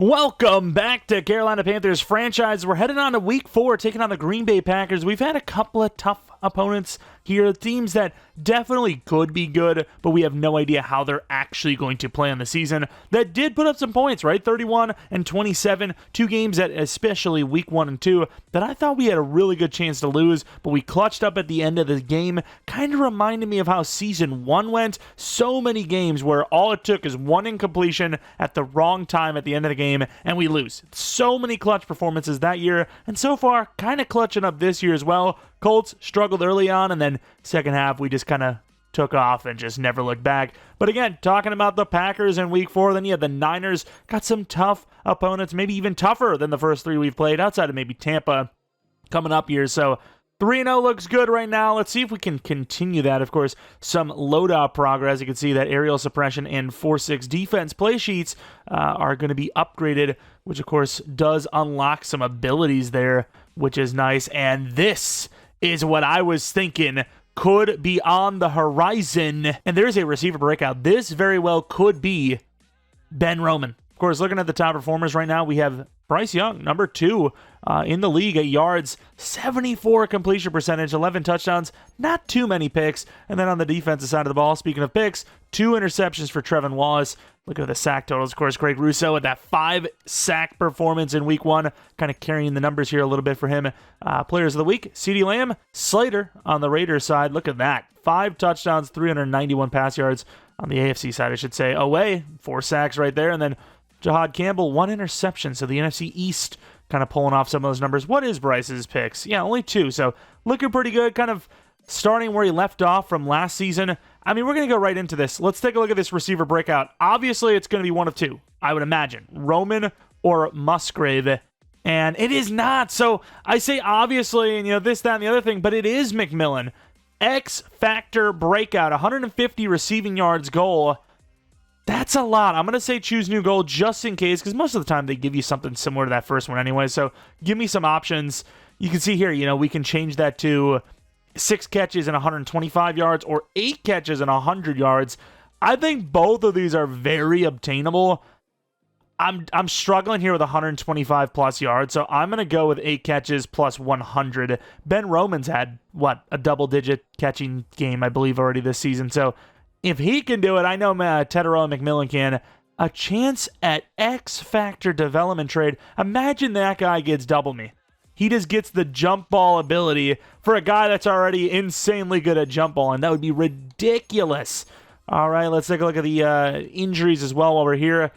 Welcome back to Carolina Panthers Franchise. We're heading on to Week 4, taking on the Green Bay Packers. We've had a couple of tough opponents here, teams that definitely could be good, but we have no idea how they're actually going to play on the season. That did put up some points, right? 31 and 27, two games that, especially Week 1 and 2, that I thought we had a really good chance to lose, but we clutched up at the end of the game. Kind of reminded me of how Season 1 went. So many games where all it took is one incompletion at the wrong time at the end of the game, and we lose. So many clutch performances that year, and so far, kind of clutching up this year as well. Colts struggled early on, and then second half, we just kind of took off and just never looked back. But again, talking about the Packers in Week 4, then you had the Niners, got some tough opponents, maybe even tougher than the first three we've played, outside of maybe Tampa coming up here. So 3-0 looks good right now. Let's see if we can continue that. Of course, some loadout progress. You can see that aerial suppression and 4-6 defense play sheets are going to be upgraded, which of course does unlock some abilities there, which is nice. And this is what I was thinking could be on the horizon. And there's a receiver breakout. This very well could be Ben Roman. Of course, looking at the top performers right now, we have Bryce Young, number 2 in the league at yards, 74 completion percentage, 11 touchdowns, not too many picks. And then on the defensive side of the ball, speaking of picks, 2 interceptions for Trevin Wallace. Look at the sack totals. Of course, Greg Russo with that 5-sack performance in Week 1, kind of carrying the numbers here a little bit for him. Players of the week, CeeDee Lamb, Slater on the Raiders side. Look at that. 5 touchdowns, 391 pass yards on the AFC side, I should say. Away, 4 sacks right there. And then Jahad Campbell, 1 interception. So the NFC East kind of pulling off some of those numbers. What is Bryce's picks? Yeah, only 2. So looking pretty good, kind of starting where he left off from last season. I mean, we're going to go right into this. Let's take a look at this receiver breakout. Obviously, it's going to be one of 2, I would imagine. Roman or Musgrave. And it is not. So I say obviously, and this, that, and the other thing, but it is McMillan. X-Factor breakout, 150 receiving yards goal. That's a lot. I'm going to say choose new goal just in case, because most of the time they give you something similar to that first one anyway. So give me some options. You can see here, we can change that to 6 catches and 125 yards or 8 catches and 100 yards. I think both of these are very obtainable. I'm struggling here with 125 plus yards, so I'm going to go with 8 catches plus 100. Ben Roman's had, a double-digit catching game, I believe, already this season. So if he can do it, I know Tedero and McMillan can. A chance at X-Factor development trade. Imagine that guy gets double me. He just gets the jump ball ability for a guy that's already insanely good at jump ball, and that would be ridiculous. All right, let's take a look at the injuries as well while we're here.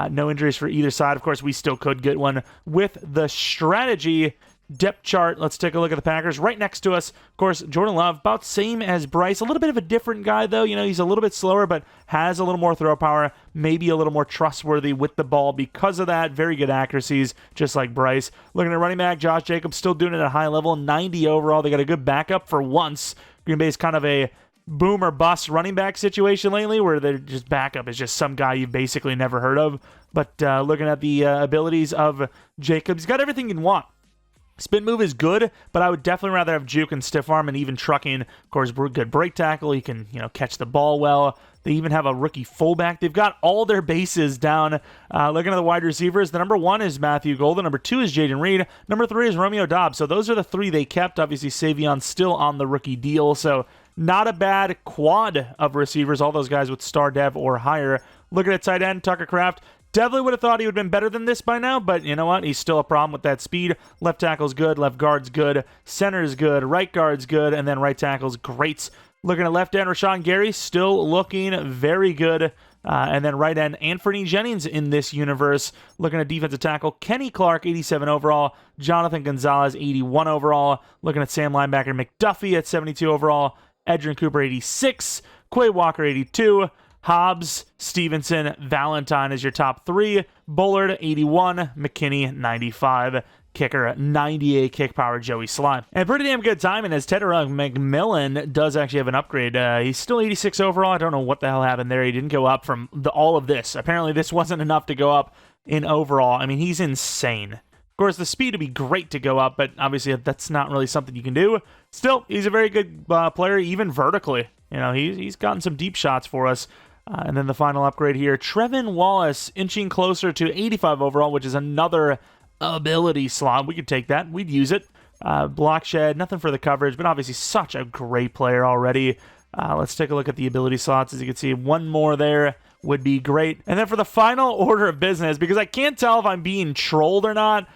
No injuries for either side. Of course, we still could get one with the strategy depth chart. Let's take a look at the Packers. Right next to us, of course, Jordan Love, about same as Bryce. A little bit of a different guy, though. He's a little bit slower, but has a little more throw power, maybe a little more trustworthy with the ball because of that. Very good accuracies, just like Bryce. Looking at running back, Josh Jacobs still doing it at a high level, 90 overall. They got a good backup for once. Green Bay's kind of a boom or bust running back situation lately where they're just backup is just some guy you've basically never heard of. But looking at the abilities of Jacobs, he's got everything you'd want. Spin move is good, but I would definitely rather have juke and stiff arm and even trucking. Of course, good break tackle. He can, catch the ball well. They even have a rookie fullback. They've got all their bases down. Looking at the wide receivers, the number 1 is Matthew Golden. Number 2 is Jaden Reed. Number 3 is Romeo Doubs. So those are the 3 they kept. Obviously, Savion's still on the rookie deal. So not a bad quad of receivers. All those guys with star dev or higher. Looking at tight end, Tucker Kraft. Definitely would have thought he would have been better than this by now, but you know what? He's still a problem with that speed. Left tackle's good, left guard's good, center's good, right guard's good, and then right tackle's great. Looking at left end, Rashawn Gary, still looking very good. And then right end, Anthony Jennings in this universe. Looking at defensive tackle, Kenny Clark, 87 overall. Jonathan Gonzalez, 81 overall. Looking at Sam linebacker, McDuffie at 72 overall. Edrin Cooper, 86. Quay Walker, 82. Hobbs, Stevenson, Valentine is your top 3. Bullard, 81. McKinney, 95. Kicker, 98 kick power, Joey Slime. And pretty damn good timing as Tedero McMillan does actually have an upgrade. He's still 86 overall. I don't know what the hell happened there. He didn't go up from all of this. Apparently, this wasn't enough to go up in overall. I mean, he's insane. Of course, the speed would be great to go up, but obviously that's not really something you can do. Still, he's a very good player, even vertically. He's gotten some deep shots for us. And then the final upgrade here, Trevin Wallace inching closer to 85 overall, which is another ability slot. We could take that. We'd use it. Block shed, nothing for the coverage, but obviously such a great player already. Let's take a look at the ability slots. As you can see, one more there would be great. And then for the final order of business, because I can't tell if I'm being trolled or not,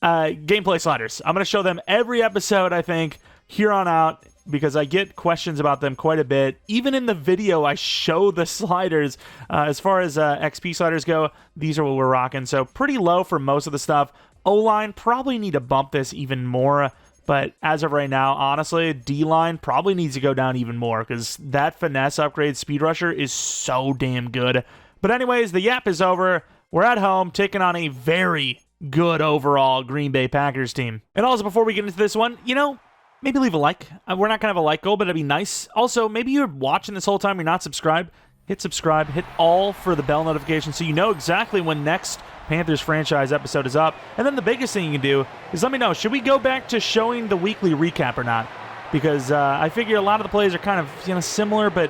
gameplay sliders. I'm going to show them every episode, I think, here on out, because I get questions about them quite a bit. Even in the video, I show the sliders. As far as XP sliders go, these are what we're rocking. So pretty low for most of the stuff. O-line, probably need to bump this even more. But as of right now, honestly, D-line probably needs to go down even more, because that finesse upgrade speed rusher is so damn good. But anyways, the yap is over. We're at home, taking on a very good overall Green Bay Packers team. And also, before we get into this one, you know, maybe leave a like. We're not going to have a like goal, but it'd be nice. Also, maybe you're watching this whole time, you're not subscribed. Hit subscribe, hit all for the bell notification so you know exactly when next Panthers Franchise episode is up. And then the biggest thing you can do is let me know, should we go back to showing the weekly recap or not? Because I figure a lot of the plays are kind of, you know, similar, but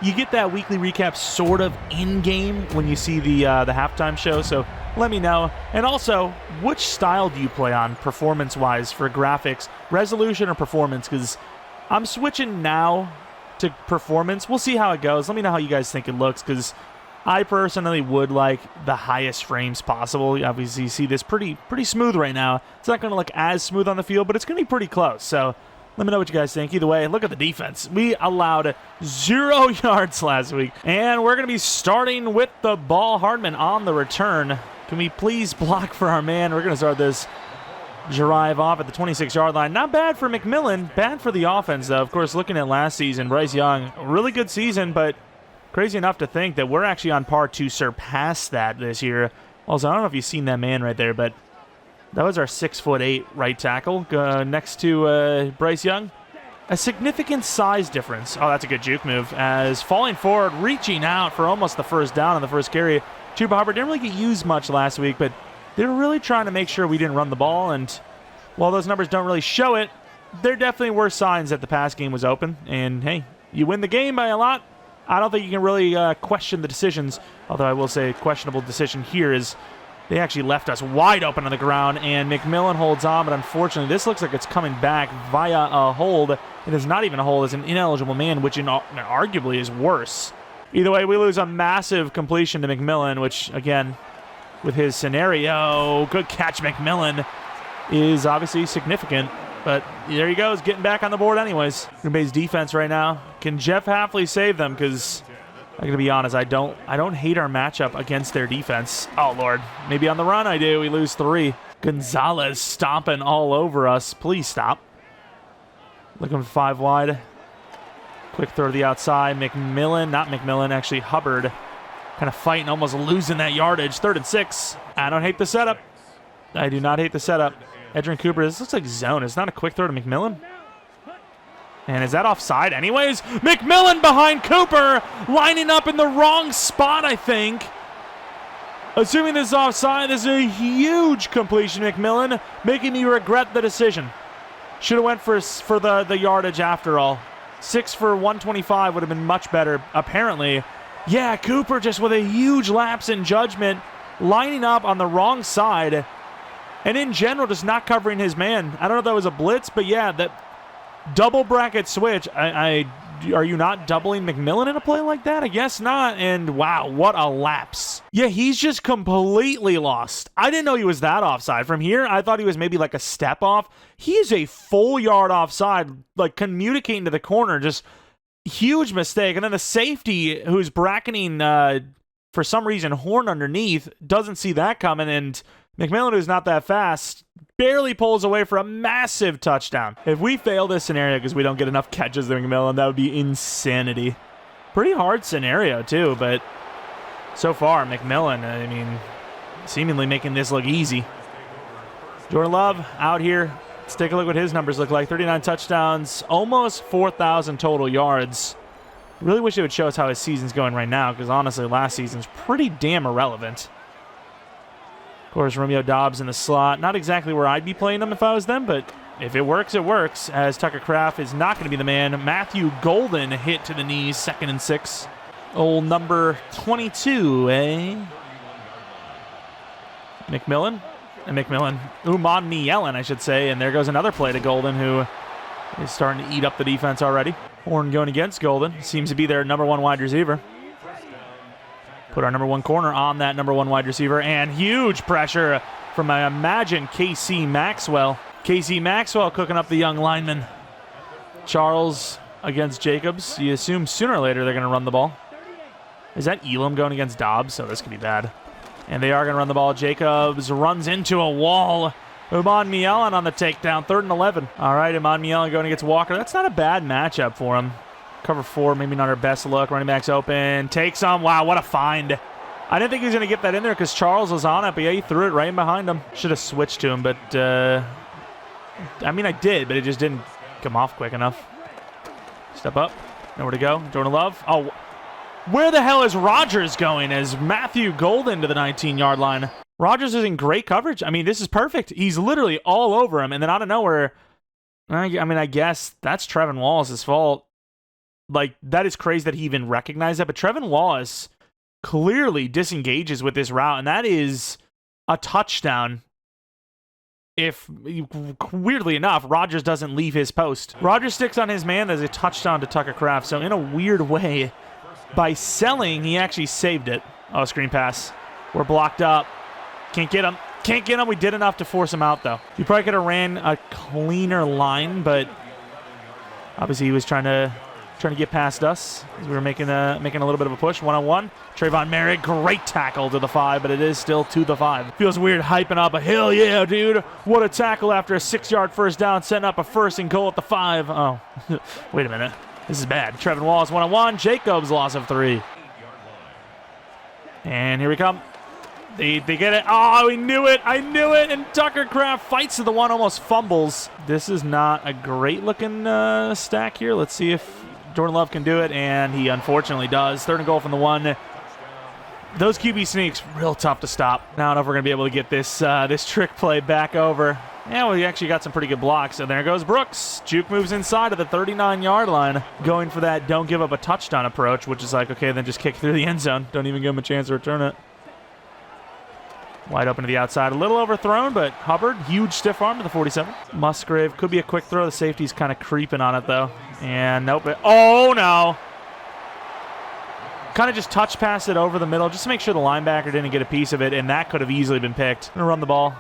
you get that weekly recap sort of in-game when you see the halftime show, so let me know. And also, which style do you play on performance-wise for graphics, resolution or performance? Because I'm switching now to performance. We'll see how it goes. Let me know how you guys think it looks, because I personally would like the highest frames possible. Obviously, you see this pretty smooth right now. It's not going to look as smooth on the field, but it's going to be pretty close. So let me know what you guys think. Either way, look at the defense. We allowed 0 yards last week, and we're going to be starting with the ball. Hardman on the return. Can we please block for our man? We're going to start this drive off at the 26-yard line. Not bad for McMillan. Bad for the offense, though. Of course, looking at last season, Bryce Young, really good season, but crazy enough to think that we're actually on par to surpass that this year. Also, I don't know if you've seen that man right there, but that was our 6'8" right tackle next to Bryce Young. A significant size difference. Oh, that's a good juke move. As falling forward, reaching out for almost the first down on the first carry. Chuba Hubbard didn't really get used much last week, but they were really trying to make sure we didn't run the ball, and while those numbers don't really show it, there definitely were signs that the pass game was open, and hey, you win the game by a lot. I don't think you can really question the decisions, although I will say a questionable decision here is they actually left us wide open on the ground, and McMillan holds on, but unfortunately this looks like it's coming back via a hold. It is not even a hold, it's an ineligible man, which arguably is worse. Either way, we lose a massive completion to McMillan, which, again, with his scenario, good catch McMillan, is obviously significant. But there he goes, getting back on the board anyways. Green Bay's defense right now. Can Jeff Hafley save them? Because I'm going to be honest, I don't hate our matchup against their defense. Oh, Lord. Maybe on the run I do. We lose 3. Gonzalez stomping all over us. Please stop. Looking for 5 wide. Quick throw to the outside. McMillan, not McMillan, actually Hubbard. Kind of fighting, almost losing that yardage. 3rd and 6. I don't hate the setup. I do not hate the setup. Edrin Cooper, this looks like zone. It's not a quick throw to McMillan. And is that offside anyways? McMillan behind Cooper, lining up in the wrong spot, I think. Assuming this is offside, this is a huge completion, McMillan, making me regret the decision. Should have went for the yardage after all. 6 for 125 would have been much better, apparently. Yeah, Cooper just with a huge lapse in judgment, lining up on the wrong side, and in general just not covering his man. I don't know if that was a blitz, but yeah, that double bracket switch. Are you not doubling McMillan in a play like that? I guess not. And wow, what a lapse. Yeah, he's just completely lost. I didn't know he was that offside. From here, I thought he was maybe like a step off. He is a full yard offside, like communicating to the corner. Just huge mistake. And then the safety who's bracketing, for some reason, Horn underneath, doesn't see that coming. And McMillan, who's not that fast, barely pulls away for a massive touchdown. If we fail this scenario because we don't get enough catches to McMillan, that would be insanity. Pretty hard scenario, too, but so far, McMillan, I mean, seemingly making this look easy. Jordan Love out here. Let's take a look what his numbers look like. 39 touchdowns, almost 4,000 total yards. Really wish it would show us how his season's going right now, because honestly, last season's pretty damn irrelevant. Of course, Romeo Doubs in the slot. Not exactly where I'd be playing them if I was them, but if it works, it works, as Tucker Kraft is not going to be the man. Matthew Golden hit to the knees, 2nd and 6. Old number 22, eh? McMillan. And McMillan. Yellen, I should say. And there goes another play to Golden, who is starting to eat up the defense already. Horn going against Golden. Seems to be their number 1 wide receiver. Put our number 1 corner on that number 1 wide receiver. And huge pressure from, I imagine, K.C. Maxwell. K.C. Maxwell cooking up the young lineman. Charles against Jacobs. You assume sooner or later they're going to run the ball. Is that Elam going against Dobbs? So this could be bad. And they are going to run the ball. Jacobs runs into a wall. Mielen on the takedown. 3rd and 11. All right, Mielen going against Walker. That's not a bad matchup for him. Cover 4, maybe not our best look. Running back's open. Takes him. Wow, what a find. I didn't think he was going to get that in there because Charles was on it, but yeah, he threw it right in behind him. Should have switched to him, but I mean, I did, but it just didn't come off quick enough. Step up. Nowhere to go. Jordan Love. Oh, where the hell is Rodgers going as Matthew Golden to the 19-yard line? Rodgers is in great coverage. I mean, this is perfect. He's literally all over him, and then out of nowhere, I mean, I guess that's Trevin Wallace's fault. Like, that is crazy that he even recognized that, but Trevin Wallace clearly disengages with this route, and that is a touchdown. If, weirdly enough, Rodgers doesn't leave his post. Rodgers sticks on his man as a touchdown to Tucker Kraft, so in a weird way, by selling, he actually saved it. Oh, screen pass. We're blocked up. Can't get him. Can't get him. We did enough to force him out, though. You probably could have ran a cleaner line, but obviously he was trying to get past us as we were making a little bit of a push. 1-on-1. Trayvon Merritt, great tackle to the 5, but it is still to the 5. Feels weird hyping up a hell yeah, dude. What a tackle after a 6-yard first down, setting up a 1st and goal at the 5. Oh, wait a minute. This is bad. Trevin Wallace 1-on-1. Jacobs loss of 3. And here we come. They get it. Oh, we knew it. I knew it. And Tucker Kraft fights to the 1, almost fumbles. This is not a great looking stack here. Let's see if Jordan Love can do it, and he unfortunately does. 3rd and goal from the 1. Those QB sneaks, real tough to stop. Now I don't know if we're going to be able to get this this trick play back over. Yeah, we actually got some pretty good blocks. And there goes Brooks. Juke moves inside of the 39-yard line, going for that don't give up a touchdown approach, which is like, okay, then just kick through the end zone. Don't even give him a chance to return it. Wide open to the outside. A little overthrown, but Hubbard, huge stiff arm to the 47. Musgrave, could be a quick throw. The safety's kind of creeping on it, though. And nope. Oh, no. Kind of just touch pass it over the middle just to make sure the linebacker didn't get a piece of it, and that could have easily been picked. Gonna run the ball.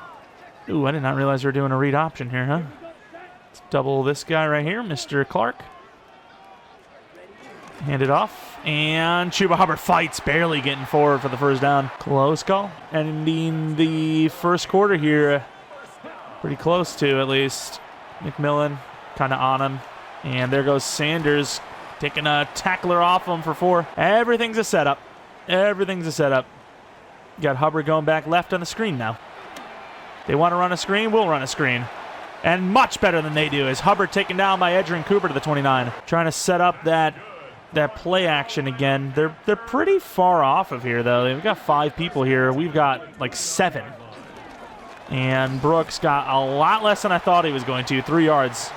Ooh, I did not realize we were doing a read option here, huh? Let's double this guy right here, Mr. Clark. Hand it off, and Chuba Hubbard fights, barely getting forward for the first down. Close call. Ending the first quarter here, pretty close to at least. McMillan kind of on him, and there goes Sanders taking a tackler off him for 4. Everything's a setup. Everything's a setup. Got Hubbard going back left on the screen now. They want to run a screen, we'll run a screen. And much better than they do, as Hubbard taken down by Edgerrin Cooper to the 29. Trying to set up that play action again. They're pretty far off of here, though. They've got 5 people here. We've got like 7. And Brooks got a lot less than I thought he was going to. 3 yards.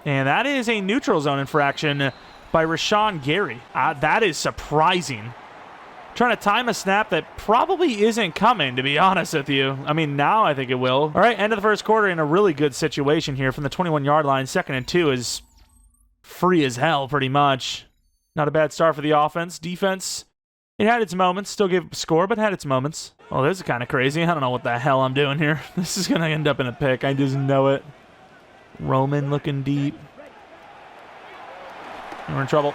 And that is a neutral zone infraction by Rashawn Gary. That is surprising. Trying to time a snap that probably isn't coming, to be honest with you. I mean, now I think it will. All right, end of the first quarter in a really good situation here from the 21-yard line. 2nd and 2 is free as hell, pretty much. Not a bad start for the offense. Defense, it had its moments. Still gave up a score, but had its moments. Oh, this is kind of crazy. I don't know what the hell I'm doing here. This is going to end up in a pick. I just know it. Roman looking deep. We're in trouble.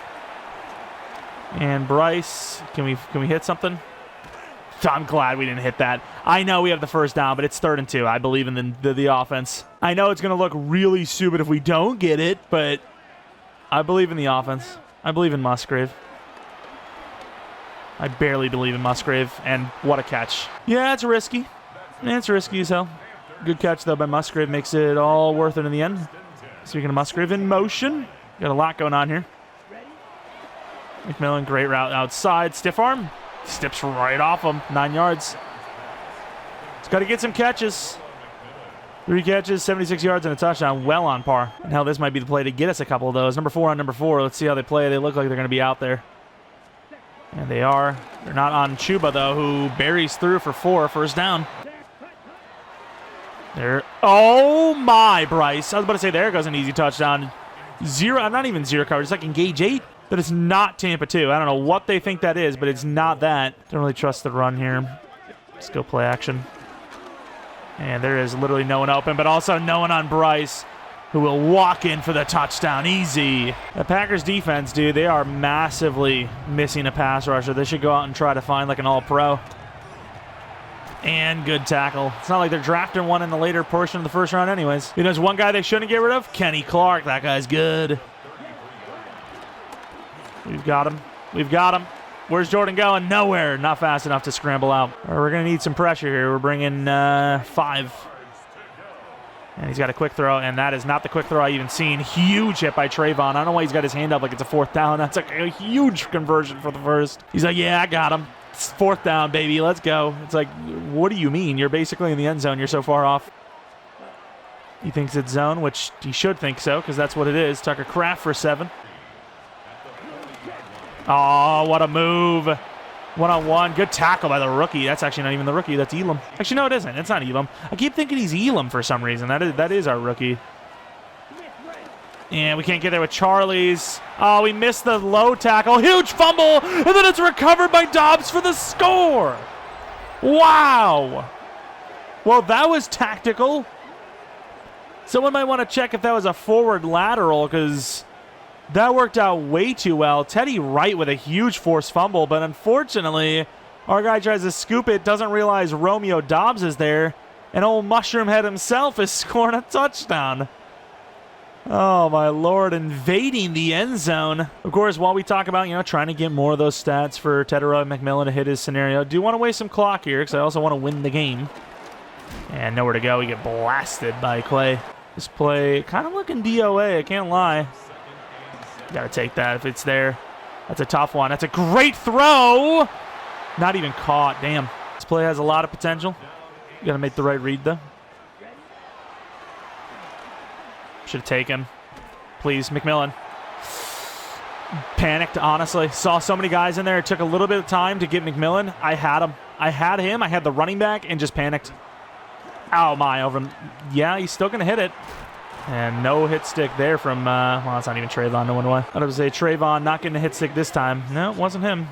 And Bryce, can we hit something? I'm glad we didn't hit that. I know we have the first down, but it's 3rd and 2. I believe in the offense. I know it's going to look really stupid if we don't get it, but I believe in the offense. I believe in Musgrave. I barely believe in Musgrave, and what a catch. Yeah, it's risky. It's risky as hell. Good catch, though, by Musgrave. Makes it all worth it in the end. Speaking of Musgrave in motion, got a lot going on here. McMillan, great route outside. Stiff arm. Steps right off him. 9 yards. He's got to get some catches. 3 catches, 76 yards, and a touchdown. Well on par. And hell, this might be the play to get us a couple of those. Number 4 on number 4. Let's see how they play. They look like they're going to be out there. And they are. They're not on Chuba, though, who buries through for 4, first down. There. Oh, my, Bryce. I was about to say, there goes an easy touchdown. Zero, not even zero coverage. It's like engage 8. That is not Tampa 2. I don't know what they think that is, but it's not that. Don't really trust the run here. Let's go play action. And there is literally no one open, but also no one on Bryce, who will walk in for the touchdown. Easy. The Packers defense, dude, they are massively missing a pass rusher. They should go out and try to find like an all-pro. And good tackle. It's not like they're drafting one in the later portion of the first round anyways. You know, there's one guy they shouldn't get rid of? Kenny Clark. That guy's good. We've got him. We've got him. Where's Jordan going? Nowhere. Not fast enough to scramble out. We're going to need some pressure here. We're bringing 5. And he's got a quick throw, and that is not the quick throw I even seen. Huge hit by Trayvon. I don't know why he's got his hand up like it's a 4th down. That's like a huge conversion for the first. He's like, yeah, I got him. It's 4th down, baby. Let's go. It's like, what do you mean? You're basically in the end zone. You're so far off. He thinks it's zone, which he should think so, because that's what it is. Tucker Kraft for 7. Oh, what a move. One-on-one. Good tackle by the rookie. That's actually not even the rookie. That's Elam. Actually, no, it isn't. It's not Elam. I keep thinking he's Elam for some reason. That is our rookie. And we can't get there with Charlie's. Oh, we missed the low tackle. Huge fumble. And then it's recovered by Dobbs for the score. Wow. Well, that was tactical. Someone might want to check if that was a forward lateral, because that worked out way too well. Teddy Wright with a huge forced fumble, but unfortunately, our guy tries to scoop it, doesn't realize Romeo Dobbs is there, and old Mushroomhead himself is scoring a touchdown. Oh, my Lord, invading the end zone. Of course, while we talk about, trying to get more of those stats for Tetairoa-McMillan to hit his scenario, I do want to waste some clock here because I also want to win the game. And nowhere to go. We get blasted by Clay. This play kind of looking DOA, I can't lie. Got to take that if it's there. That's a tough one. That's a great throw. Not even caught. Damn. This play has a lot of potential. You got to make the right read, though. Should have taken. Please, McMillan. Panicked, honestly. Saw so many guys in there. It took a little bit of time to get McMillan. I had him. I had the running back and just panicked. Oh, my. Over. Yeah, he's still going to hit it. And no hit stick there from, well, it's not even Trayvon. No one way. I was going to say Trayvon not getting a hit stick this time. No, it wasn't him.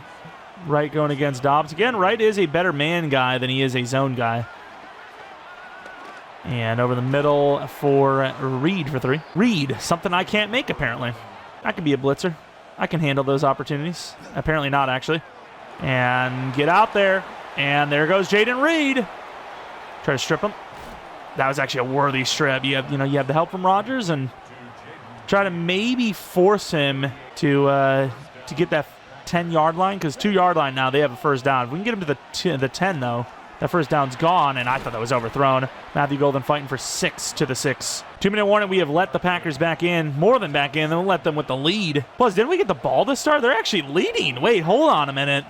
Wright going against Dobbs. Again, Wright is a better man guy than he is a zone guy. And over the middle for Reed for 3. Reed, something I can't make, apparently. I can be a blitzer. I can handle those opportunities. Apparently not, actually. And get out there. And there goes Jaden Reed. Try to strip him. That was actually a worthy strip. You have the help from Rodgers and try to maybe force him to get that 10-yard line, because 2-yard line now they have a first down. If we can get him to the 10 though, that first down's gone, and I thought that was overthrown. Matthew Golden fighting for 6 to the 6. 2-minute warning. We have let the Packers back in, more than back in. Then we'll let them with the lead. Plus, didn't we get the ball to start? They're actually leading. Wait, hold on a minute.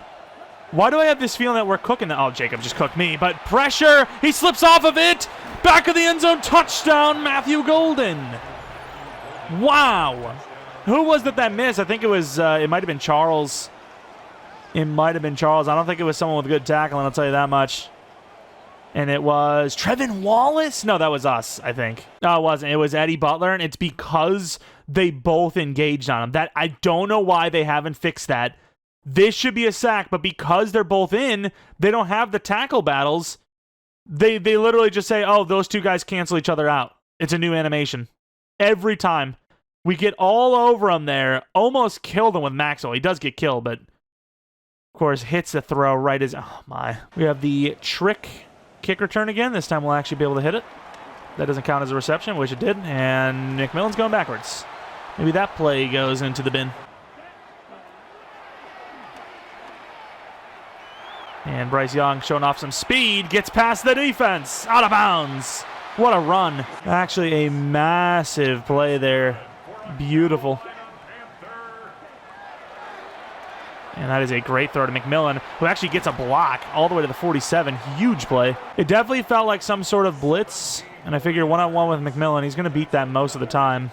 Why do I have this feeling that we're cooking? Oh, Jacob just cooked me. But pressure. He slips off of it. Back of the end zone. Touchdown, Matthew Golden. Wow. Who was that missed? I think it was, it might have been Charles. It might have been Charles. I don't think it was someone with good tackling, I'll tell you that much. And it was Trevin Wallace? No, that was us, I think. No, it wasn't. It was Eddie Butler, and it's because they both engaged on him. That I don't know why they haven't fixed that. This should be a sack, but because they're both in, they don't have the tackle battles. They literally just say, oh, those two guys cancel each other out. It's a new animation. Every time. We get all over him there. Almost killed him with Maxwell. He does get killed, but of course hits the throw right as... Oh, my. We have the trick kick return again. This time we'll actually be able to hit it. That doesn't count as a reception, which it did. And McMillan's going backwards. Maybe that play goes into the bin. And Bryce Young showing off some speed. Gets past the defense. Out of bounds. What a run. Actually a massive play there. Beautiful. And that is a great throw to McMillan, who actually gets a block all the way to the 47. Huge play. It definitely felt like some sort of blitz. And I figure one-on-one with McMillan, he's going to beat that most of the time.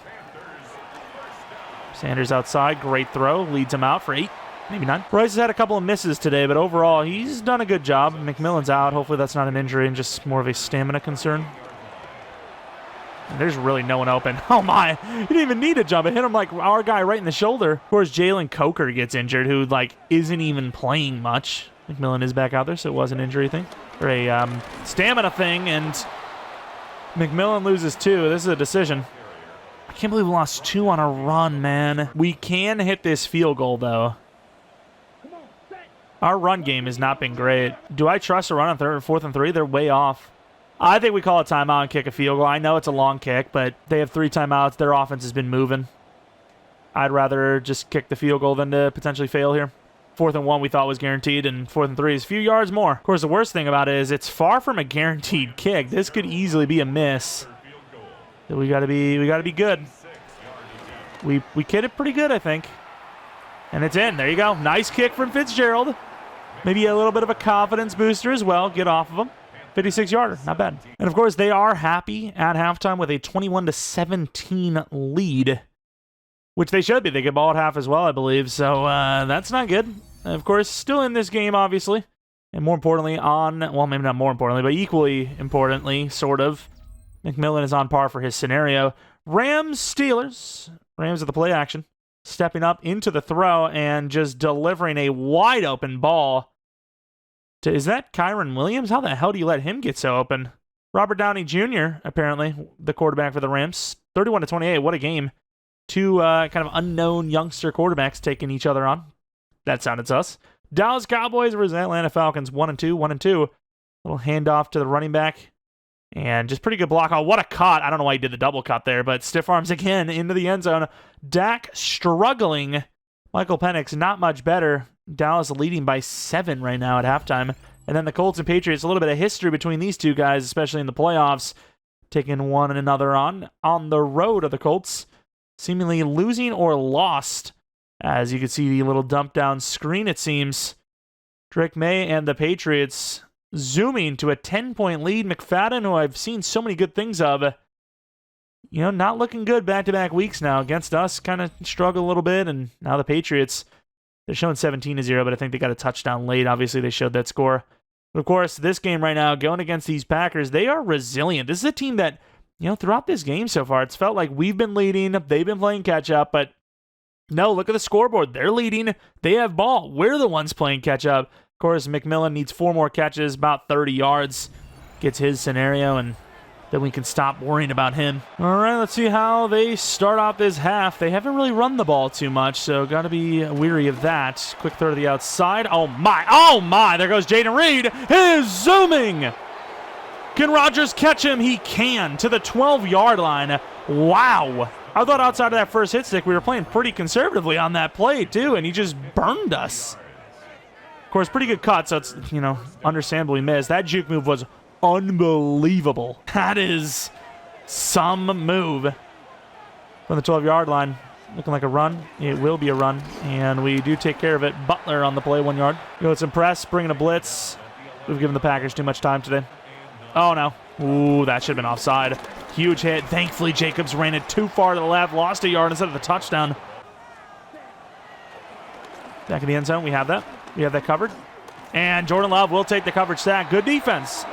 Sanders outside. Great throw. Leads him out for 8. maybe not. Royce has had a couple of misses today, but overall, he's done a good job. McMillan's out. Hopefully that's not an injury and just more of a stamina concern. And there's really no one open. Oh, my. He didn't even need a jump. It hit him like our guy right in the shoulder. Of course, Jalen Coker gets injured, who, like, isn't even playing much. McMillan is back out there, so it was an injury thing. Or a stamina thing, and McMillan loses 2. This is a decision. I can't believe we lost 2 on a run, man. We can hit this field goal, though. Our run game has not been great. Do I trust a run on 4th and 3? They're way off. I think we call a timeout and kick a field goal. I know it's a long kick, but they have 3 timeouts. Their offense has been moving. I'd rather just kick the field goal than to potentially fail here. 4th and 1 we thought was guaranteed, and 4th and 3 is a few yards more. Of course, the worst thing about it is it's far from a guaranteed kick. This could easily be a miss. So we gotta be good. We kicked it pretty good, I think. And it's in. There you go. Nice kick from Fitzgerald. Maybe a little bit of a confidence booster as well. Get off of him. 56-yarder, not bad. And of course, they are happy at halftime with a 21-17 lead, which they should be. They get ball at half as well, I believe. So that's not good. And of course, still in this game, obviously, and more importantly, well, maybe not more importantly, but equally importantly, sort of, McMillan is on par for his scenario. Rams, Steelers. Rams at the play action, stepping up into the throw and just delivering a wide open ball. Is that Kyron Williams? How the hell do you let him get so open? Robert Downey Jr., apparently, the quarterback for the Rams. 31-28, what a game. 2 kind of unknown youngster quarterbacks taking each other on. That sounded sus. Dallas Cowboys versus Atlanta Falcons, 1-2, 1-2. Little handoff to the running back. And just pretty good block. Oh, what a cut. I don't know why he did the double cut there, but stiff arms again into the end zone. Dak struggling. Michael Penix not much better. Dallas leading by 7 right now at halftime. And then the Colts and Patriots, a little bit of history between these two guys, especially in the playoffs, taking one another on the road of the Colts, seemingly losing or lost. As you can see the little dump down screen, it seems. Drake May and the Patriots zooming to a 10-point lead. McFadden, who I've seen so many good things of, not looking good back-to-back weeks now. Against us, kind of struggled a little bit, and now the Patriots, they're showing 17-0, but I think they got a touchdown late. Obviously, they showed that score. But of course, this game right now, going against these Packers, they are resilient. This is a team that, throughout this game so far, it's felt like we've been leading, they've been playing catch-up, but no, look at the scoreboard. They're leading, they have ball. We're the ones playing catch-up. Of course, McMillan needs 4 more catches, about 30 yards, gets his scenario, and then we can stop worrying about him. All right, let's see how they start off this half. They haven't really run the ball too much, so got to be weary of that. Quick throw to the outside. Oh, my. There goes Jaden Reed. He is zooming. Can Rodgers catch him? He can, to the 12-yard line. Wow. I thought outside of that first hit stick, we were playing pretty conservatively on that play, too, and he just burned us. Of course, pretty good cut, so it's, understandably missed. That juke move was unbelievable. That is some move. From the 12-yard line, looking like a run. It will be a run, and we do take care of it. Butler on the play, 1 yard. Let's impress, bringing a blitz. We've given the Packers too much time today. Oh, no. Ooh, that should have been offside. Huge hit. Thankfully, Jacobs ran it too far to the left, lost a yard instead of the touchdown. Back in the end zone, we have that. We have that covered. And Jordan Love will take the coverage sack. Good defense.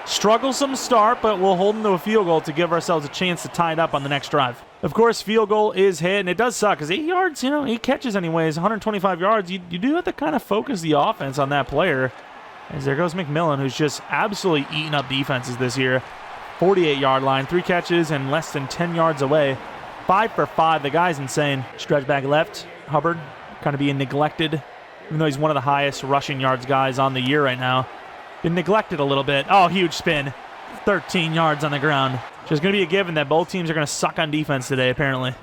Strugglesome start, but we'll hold them to a field goal to give ourselves a chance to tie it up on the next drive. Of course, field goal is hit, and it does suck because 8 yards, 8 catches anyways, 125 yards. You do have to kind of focus the offense on that player. As there goes McMillan, who's just absolutely eating up defenses this year. 48-yard line, 3 catches and less than 10 yards away. 5 for 5. The guy's insane. Stretch back left. Hubbard kind of being neglected, even though he's one of the highest rushing yards guys on the year right now. Been neglected a little bit. Oh, huge spin. 13 yards on the ground. Just going to be a given that both teams are going to suck on defense today, apparently.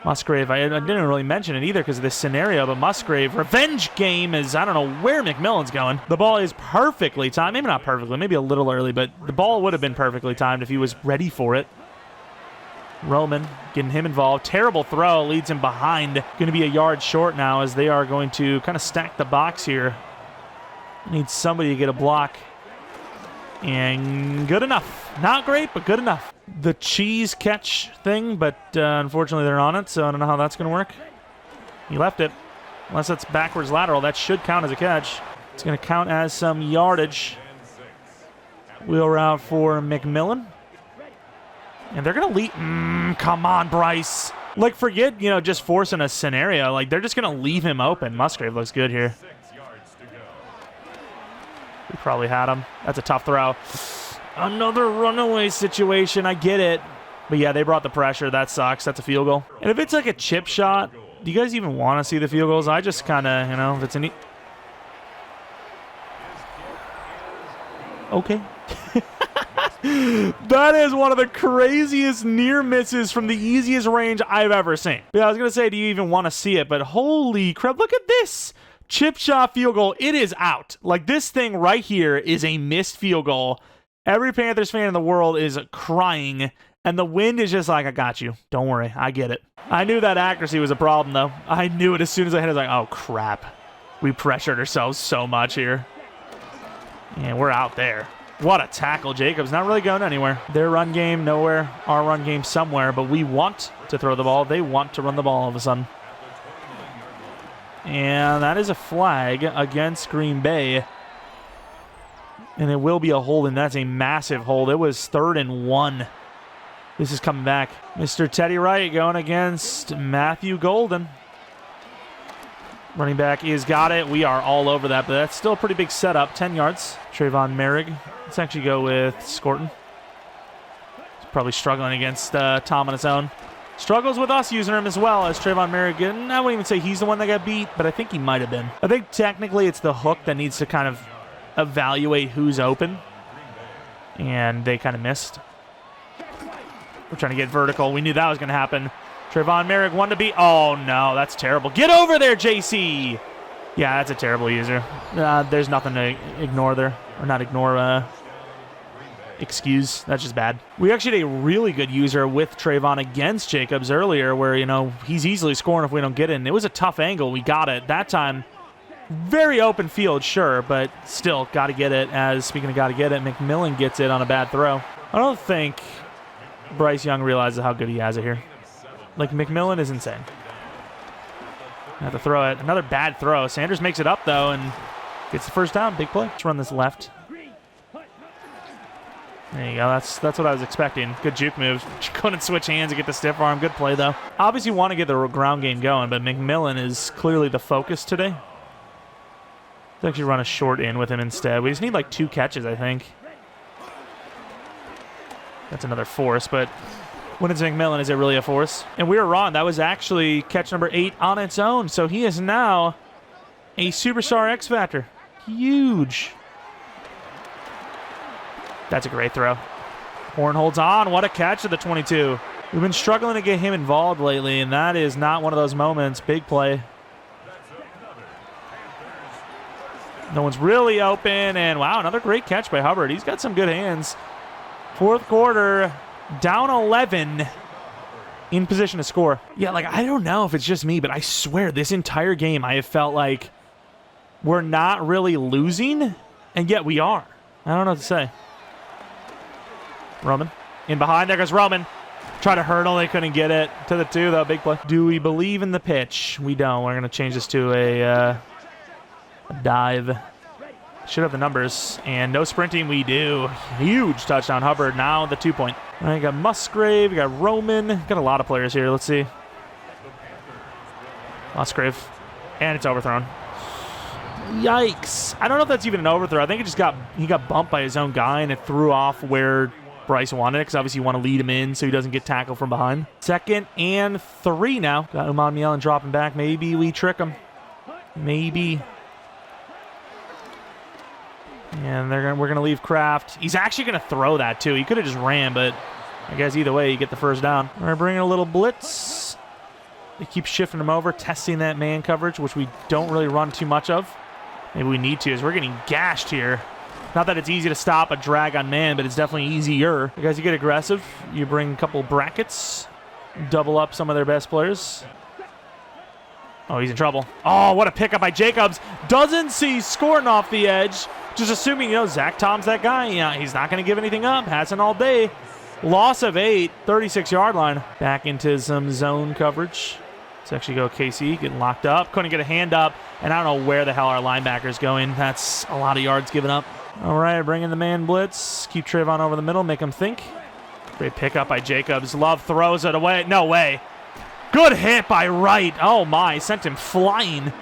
Musgrave, I didn't really mention it either because of this scenario, but Musgrave, revenge game is, I don't know where McMillan's going. The ball is perfectly timed. Maybe not perfectly, maybe a little early, but the ball would have been perfectly timed if he was ready for it. Roman getting him involved. Terrible throw, leads him behind. Going to be a yard short now as they are going to kind of stack the box here. Need somebody to get a block. And good enough. Not great, but good enough. The cheese catch thing, but unfortunately they're on it, so I don't know how that's going to work. He left it. Unless that's backwards lateral, that should count as a catch. It's going to count as some yardage. Wheel route for McMillan. And they're going to lead. Come on, Bryce. Like, forget, just forcing a scenario. Like, they're just going to leave him open. Musgrave looks good here. We probably had him. That's a tough throw. Another runaway situation. I get it. But, yeah, they brought the pressure. That sucks. That's a field goal. And if it's like a chip shot, do you guys even want to see the field goals? I just kind of, if it's any... Okay. That is one of the craziest near misses from the easiest range I've ever seen. Yeah, I was going to say, do you even want to see it? But holy crap, look at this. Chip shot field goal. It is out. Like, this thing right here is a missed field goal. Every Panthers fan in the world is crying. And the wind is just like, I got you. Don't worry. I get it. I knew that accuracy was a problem, though. I knew it as soon as I hit it. I was like, oh, crap. We pressured ourselves so much here. And we're out there. What a tackle. Jacobs not really going anywhere. Their run game, nowhere. Our run game, somewhere. But we want to throw the ball. They want to run the ball all of a sudden. And that is a flag against Green Bay. And it will be a hold, and that's a massive hold. It was 3rd and 1. This is coming back. Mr. Teddy Wright going against Matthew Golden. Running back is got it. We are all over that, but that's still a pretty big setup. 10 yards. Trayvon Merrick. Let's actually go with Scorton. He's probably struggling against Tom on his own. Struggles with us using him as well as Trayvon Merrick. And I wouldn't even say he's the one that got beat, but I think he might have been. I think technically it's the hook that needs to kind of evaluate who's open. And they kind of missed. We're trying to get vertical. We knew that was going to happen. Trayvon Merrick, one to beat. Oh, no, that's terrible. Get over there, JC. Yeah, that's a terrible user. There's nothing to ignore there. Or not ignore, excuse. That's just bad. We actually had a really good user with Trayvon against Jacobs earlier where, he's easily scoring if we don't get it. And it was a tough angle. We got it. That time, very open field, sure, but still got to get it. As, speaking of got to get it, McMillan gets it on a bad throw. I don't think Bryce Young realizes how good he has it here. Like, McMillan is insane. I have to throw it. Another bad throw. Sanders makes it up, though, and gets the first down. Big play. Let's run this left. There you go. That's what I was expecting. Good juke move. Couldn't switch hands and get the stiff arm. Good play, though. Obviously want to get the ground game going, but McMillan is clearly the focus today. Let's actually run a short in with him instead. We just need, like, 2 catches, I think. That's another force, but when it's McMillan, is it really a force? And we were wrong. That was actually catch number 8 on its own. So he is now a superstar X Factor. Huge. That's a great throw. Horn holds on. What a catch at the 22. We've been struggling to get him involved lately, and that is not one of those moments. Big play. No one's really open, and wow, another great catch by Hubbard. He's got some good hands. 4th quarter, down 11, in position to score. Yeah, like, I don't know if it's just me, but I swear this entire game I have felt like we're not really losing, and yet we are. I don't know what to say. Roman, in behind. There goes Roman. Try to hurdle. They couldn't get it. To the 2, though. Big play. Do we believe in the pitch? We don't. We're going to change this to a dive. Should have the numbers. And no sprinting, we do. Huge touchdown, Hubbard. Now the 2-point. All right, got Musgrave. We got Roman. Got a lot of players here. Let's see. Musgrave. And it's overthrown. Yikes. I don't know if that's even an overthrow. I think it just he got bumped by his own guy, and it threw off where Bryce wanted it, because obviously you want to lead him in so he doesn't get tackled from behind. 2nd and 3 now. Got Umar Mielen dropping back. Maybe we trick him. Maybe. And we're going to leave Kraft. He's actually going to throw that, too. He could have just ran, but I guess either way, you get the first down. We're bringing a little blitz. They keep shifting him over, testing that man coverage, which we don't really run too much of. Maybe we need to, as we're getting gashed here. Not that it's easy to stop a drag on man, but it's definitely easier. Guys, you get aggressive. You bring a couple brackets. Double up some of their best players. Oh, he's in trouble. Oh, what a pickup by Jacobs. Doesn't see Scorton off the edge. Just assuming, Zach Tom's that guy. Yeah, he's not going to give anything up. Hasn't all day. Loss of 8, 36-yard line. Back into some zone coverage. Let's actually go KC, getting locked up. Couldn't get a hand up, and I don't know where the hell our linebacker's going. That's a lot of yards given up. All right, bring in the man blitz. Keep Trayvon over the middle, make him think. Great pickup by Jacobs. Love throws it away. No way. Good hit by Wright. Oh, my. Sent him flying.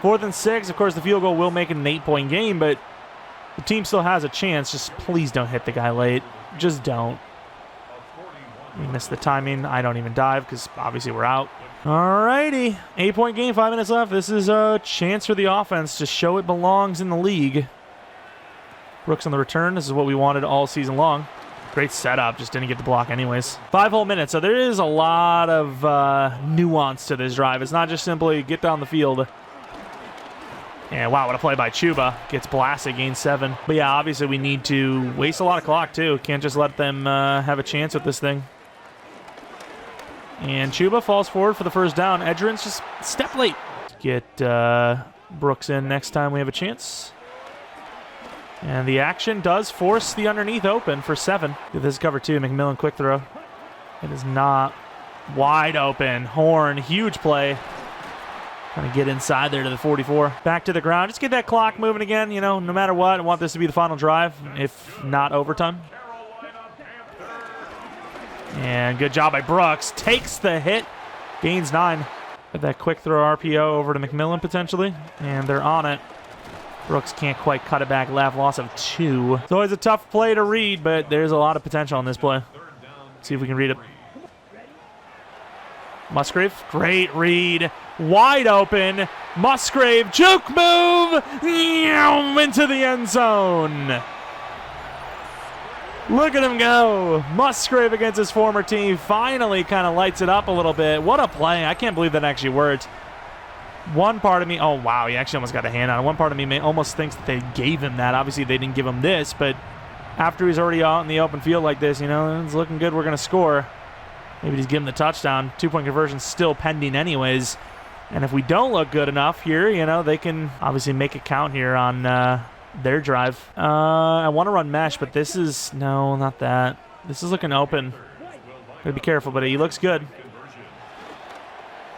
4th and 6. Of course, the field goal will make it an 8-point game, but the team still has a chance. Just please don't hit the guy late. Just don't. We missed the timing. I don't even dive because obviously we're out. Alrighty. 8-point game, 5 minutes left. This is a chance for the offense to show it belongs in the league. Brooks on the return. This is what we wanted all season long. Great setup. Just didn't get the block anyways. 5 whole minutes. So there is a lot of nuance to this drive. It's not just simply get down the field. And wow, what a play by Chuba. Gets blasted, gains 7. But yeah, obviously we need to waste a lot of clock too. Can't just let them have a chance with this thing. And Chuba falls forward for the first down. Edgerrin's just step late. Get Brooks in next time we have a chance. And the action does force the underneath open for 7. This is cover 2. McMillan quick throw. It is not wide open. Horn, huge play. Trying to get inside there to the 44. Back to the ground. Just get that clock moving again. You know, no matter what, I want this to be the final drive, if not overtime. And good job by Brooks. Takes the hit. Gains 9. Get that quick throw RPO over to McMillan potentially. And they're on it. Brooks can't quite cut it back. Left loss of 2. It's always a tough play to read, but there's a lot of potential in this play. Let's see if we can read it. Musgrave, great read. Wide open. Musgrave, juke move. Into the end zone. Look at him go. Musgrave against his former team. Finally kind of lights it up a little bit. What a play. I can't believe that actually worked. One part of me, oh wow, he actually almost got a hand on it. One part of me almost thinks that they gave him that. Obviously, they didn't give him this, but after he's already out in the open field like this, you know, it's looking good. We're going to score. Maybe just give him the touchdown. 2-point conversion still pending anyways. And if we don't look good enough here, you know, they can obviously make it count here on their drive. I want to run mesh, but this is, no, not that. This is looking open. Gotta be careful, but he looks good.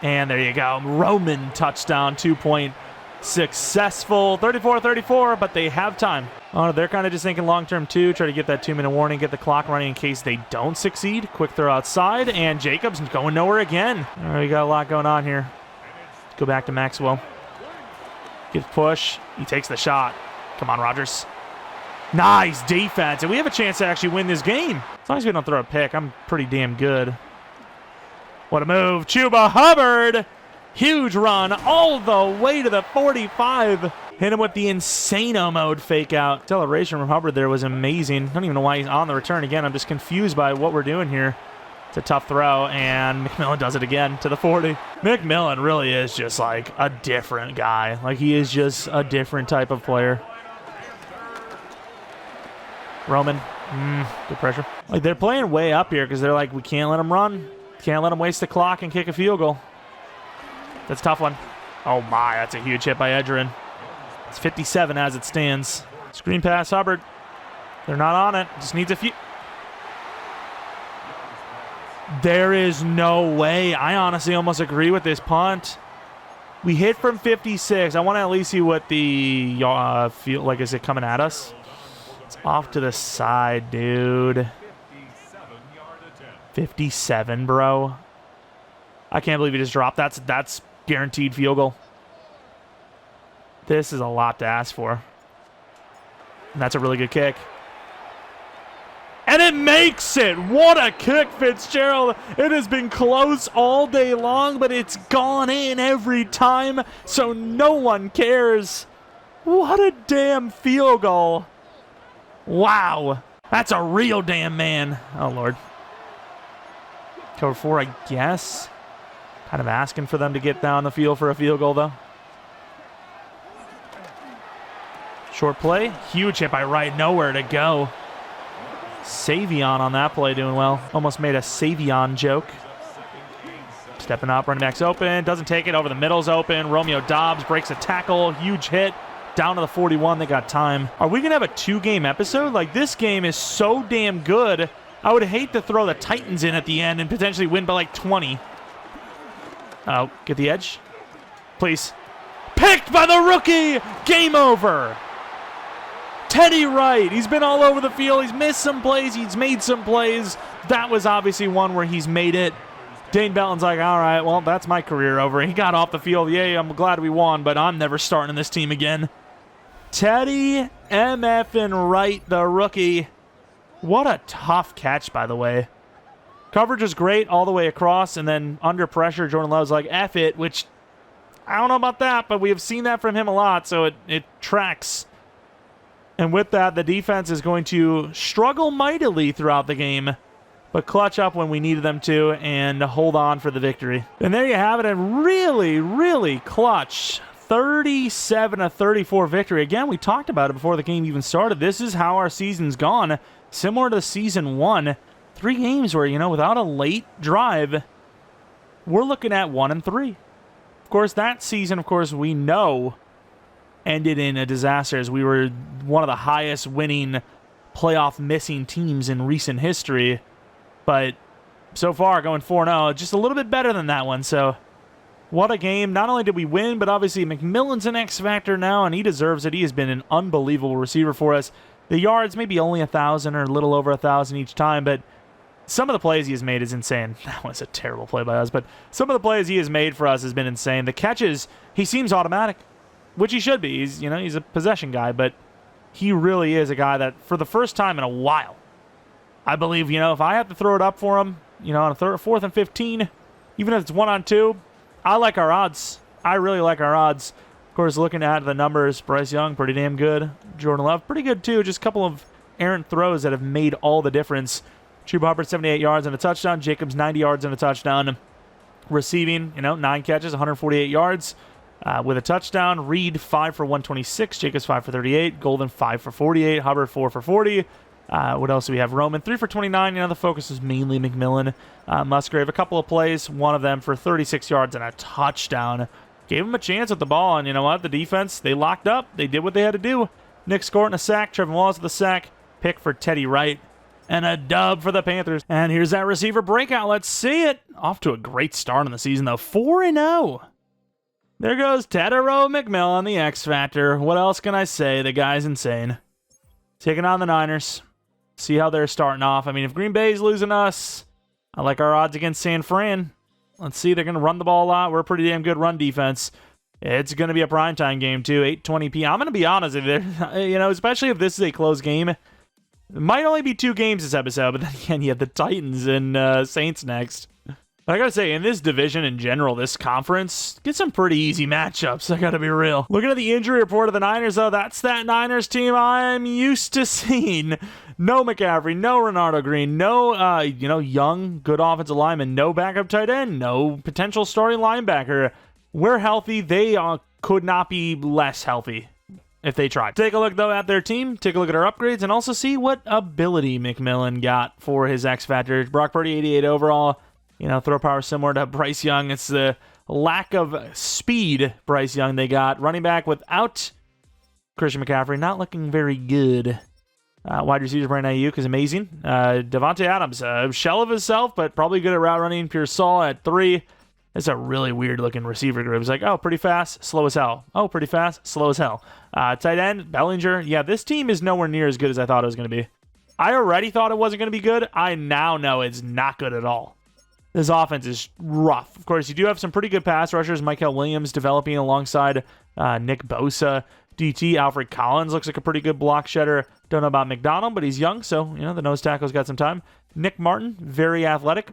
And there you go. Roman touchdown, 2-point successful. 34-34, but they have time. Oh, they're kind of just thinking long-term too. Try to get that 2-minute warning, get the clock running in case they don't succeed. Quick throw outside, and Jacobs going nowhere again. All right, we got a lot going on here. Let's go back to Maxwell. Get push. He takes the shot. Come on, Rodgers. Nice defense, and we have a chance to actually win this game. As long as we don't throw a pick, I'm pretty damn good. What a move. Chuba Hubbard. Huge run all the way to the 45. Hit him with the Insano mode fake out. Acceleration from Hubbard there was amazing. I don't even know why he's on the return again. I'm just confused by what we're doing here. It's a tough throw, and McMillan does it again to the 40. McMillan really is just like a different guy. Like, he is just a different type of player. Roman. Good pressure. Like, they're playing way up here because they're like, we can't let him run. Can't let him waste the clock and kick a field goal. That's a tough one. Oh my, that's a huge hit by Edgerrin. It's 57 as it stands. Screen pass, Hubbard. They're not on it. Just needs a few. There is no way. I honestly almost agree with this punt. We hit from 56. I want to at least see what the feel like. Is it coming at us? It's off to the side, dude. 57, bro. I can't believe he just dropped. That's guaranteed field goal. This is a lot to ask for. And that's a really good kick. And it makes it! What a kick, Fitzgerald! It has been close all day long, but it's gone in every time, so no one cares. What a damn field goal. Wow. That's a real damn man. Oh, Lord. Cover 4, I guess. Kind of asking for them to get down the field for a field goal, though. Short play. Huge hit by Wright. Nowhere to go. Savion on that play doing well. Almost made a Savion joke. Stepping up. Running back's open. Doesn't take it. Over the middle's open. Romeo Dobbs breaks a tackle. Huge hit. Down to the 41. They got time. Are we going to have a 2-game episode? Like, this game is so damn good. I would hate to throw the Titans in at the end and potentially win by like 20. Oh, get the edge. Please. Picked by the rookie! Game over! Teddy Wright, he's been all over the field. He's missed some plays. He's made some plays. That was obviously one where he's made it. Dane Belton's like, all right, well, that's my career over. He got off the field. Yay, I'm glad we won, but I'm never starting in this team again. Teddy MF Wright, the rookie. What a tough catch, by the way. Coverage was great all the way across, and then under pressure, Jordan Love's like, F it, which I don't know about that, but we have seen that from him a lot, so it tracks. And with that, the defense is going to struggle mightily throughout the game, but clutch up when we needed them to and hold on for the victory. And there you have it, a really, really clutch 37-34 victory. Again, we talked about it before the game even started. This is how our season's gone, similar to season 1. 3 games where, without a late drive, we're looking at 1-3. Of course, that season, we know ended in a disaster as we were one of the highest winning playoff missing teams in recent history. But so far, going 4-0, just a little bit better than that one. So what a game. Not only did we win, but obviously McMillan's an X factor now, and he deserves it. He has been an unbelievable receiver for us. The yards, maybe only 1,000 or a little over 1,000 each time, but some of the plays he has made is insane. That was a terrible play by us, but some of the plays he has made for us has been insane. The catches, he seems automatic, which he should be. He's a possession guy, but he really is a guy that, for the first time in a while, I believe, if I have to throw it up for him, on a 4th and 15, even if it's 1-on-2, I like our odds. I really like our odds. Of course, looking at the numbers, Bryce Young, pretty damn good. Jordan Love, pretty good too. Just a couple of errant throws that have made all the difference. Chuba Hubbard, 78 yards and a touchdown. Jacobs, 90 yards and a touchdown. Receiving, 9 catches, 148 yards. With a touchdown. Reed, 5 for 126. Jacobs, 5 for 38. Golden, 5 for 48. Hubbard, 4 for 40. What else do we have? Roman, 3 for 29. The focus is mainly McMillan. Musgrave, a couple of plays. One of them for 36 yards and a touchdown. Gave him a chance with the ball, and you know what? The defense, they locked up. They did what they had to do. Nick Scorton, a sack. Trevor Wallace with a sack. Pick for Teddy Wright. And a dub for the Panthers. And here's that receiver breakout. Let's see it. Off to a great start in the season, though. 4-0. There goes Jeromepkr, the X Factor. What else can I say? The guy's insane. Taking on the Niners. See how they're starting off. I mean, if Green Bay's losing us, I like our odds against San Fran. Let's see. They're going to run the ball a lot. We're a pretty damn good run defense. It's going to be a primetime game, too. 8:20 p.m. I'm going to be honest with you. Especially if this is a close game. It might only be 2 games this episode, but then again, you have the Titans and Saints next. But I gotta say, in this division in general, this conference, get some pretty easy matchups, I gotta be real. Looking at the injury report of the Niners, though, that's that Niners team I'm used to seeing. No McCaffrey, no Renardo Green, no, young, good offensive lineman, no backup tight end, no potential starting linebacker. We're healthy. They could not be less healthy if they tried. Take a look, though, at their team. Take a look at our upgrades and also see what ability McMillan got for his X Factor. Brock Purdy, 88 overall. Throw power similar to Bryce Young. It's the lack of speed Bryce Young they got. Running back without Christian McCaffrey, not looking very good. Wide receivers, Brandon Ayuk is amazing. Devontae Adams, shell of himself, but probably good at route running. Pierce Saul at 3. It's a really weird-looking receiver group. It's like, oh, pretty fast, slow as hell. Oh, pretty fast, slow as hell. Tight end, Bellinger. Yeah, this team is nowhere near as good as I thought it was going to be. I already thought it wasn't going to be good. I now know it's not good at all. This offense is rough. Of course, you do have some pretty good pass rushers. Michael Williams developing alongside Nick Bosa. DT, Alfred Collins looks like a pretty good block shedder. Don't know about McDonald, but he's young, so, the nose tackle's got some time. Nick Martin, very athletic.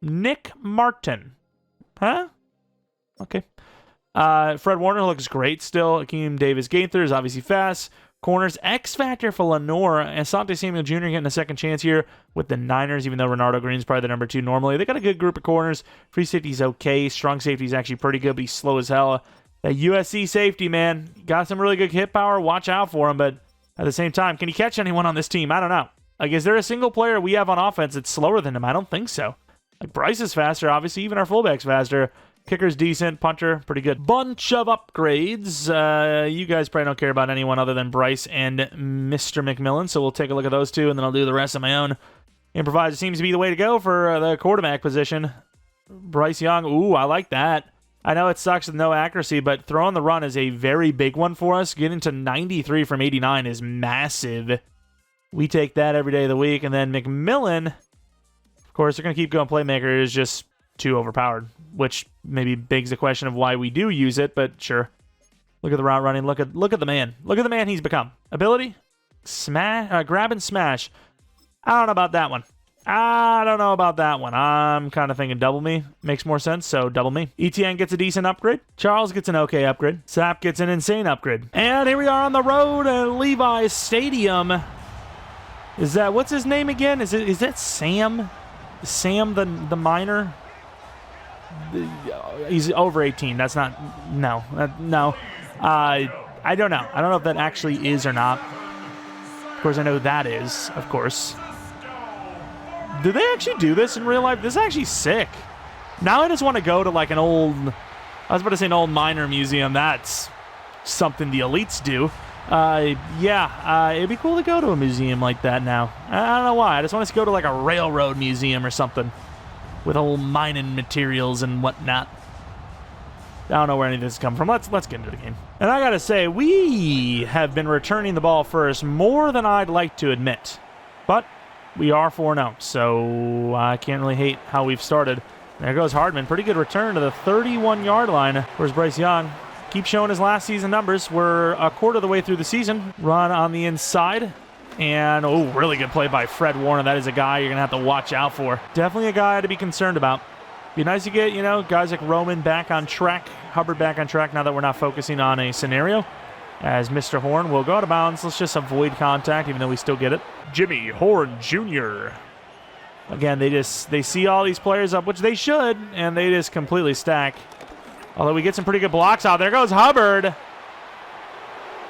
Nick Martin. Huh? Okay. Fred Warner looks great still. Akeem Davis Gaither is obviously fast. Corners, X Factor for Lenore. Asante Samuel Jr. getting a second chance here with the Niners, even though Renardo Green's probably the number 2 normally. They got a good group of corners. Free safety's okay. Strong safety's actually pretty good, but he's slow as hell. That USC safety, man, got some really good hit power. Watch out for him, but at the same time, can he catch anyone on this team? I don't know. Like, is there a single player we have on offense that's slower than him? I don't think so. Like, Bryce is faster, obviously. Even our fullback's faster. Kicker's decent. Punter, pretty good. Bunch of upgrades. You guys probably don't care about anyone other than Bryce and Mr. McMillan, so we'll take a look at those two, and then I'll do the rest of my own. Improviser seems to be the way to go for the quarterback position. Bryce Young. Ooh, I like that. I know it sucks with no accuracy, but throwing the run is a very big one for us. Getting to 93 from 89 is massive. We take that every day of the week. And then McMillan, of course, they're going to keep going. Playmaker is just too overpowered, which maybe begs the question of why we do use it, but sure. Look at the route running. Look at the man. Look at the man he's become. Ability, smash, grab and smash. I don't know about that one. I'm kind of thinking double me makes more sense, so double me. ETN gets a decent upgrade. Charles gets an okay upgrade. Sap gets an insane upgrade. And here we are on the road at Levi's Stadium. Is that, what's his name again? Is that Sam? Sam the minor? He's over 18. That's not, no. I don't know. I don't know if that actually is or not. Of course, I know that is, of course. Do they actually do this in real life? This is actually sick. Now I just want to go to like an old, I was about to say an old minor museum. That's something the elites do. It'd be cool to go to a museum like that now. I don't know why. I just want to go to like a railroad museum or something with old mining materials and whatnot. I don't know where any of this is coming from. Let's get into the game. And I gotta say, we have been returning the ball first more than I'd like to admit. But we are 4-0, so I can't really hate how we've started. There goes Hardman. Pretty good return to the 31-yard line. Where's Bryce Young? Keep showing his last season numbers. We're a quarter of the way through the season. Run on the inside. And, oh, really good play by Fred Warner. That is a guy you're going to have to watch out for. Definitely a guy to be concerned about. Be nice to get, guys like Roman back on track. Hubbard back on track now that we're not focusing on a scenario. As Mr. Horn will go out of bounds. Let's just avoid contact, even though we still get it. Jimmy Horn Jr. Again, they see all these players up, which they should, and they just completely stack. Although we get some pretty good blocks out. There goes Hubbard.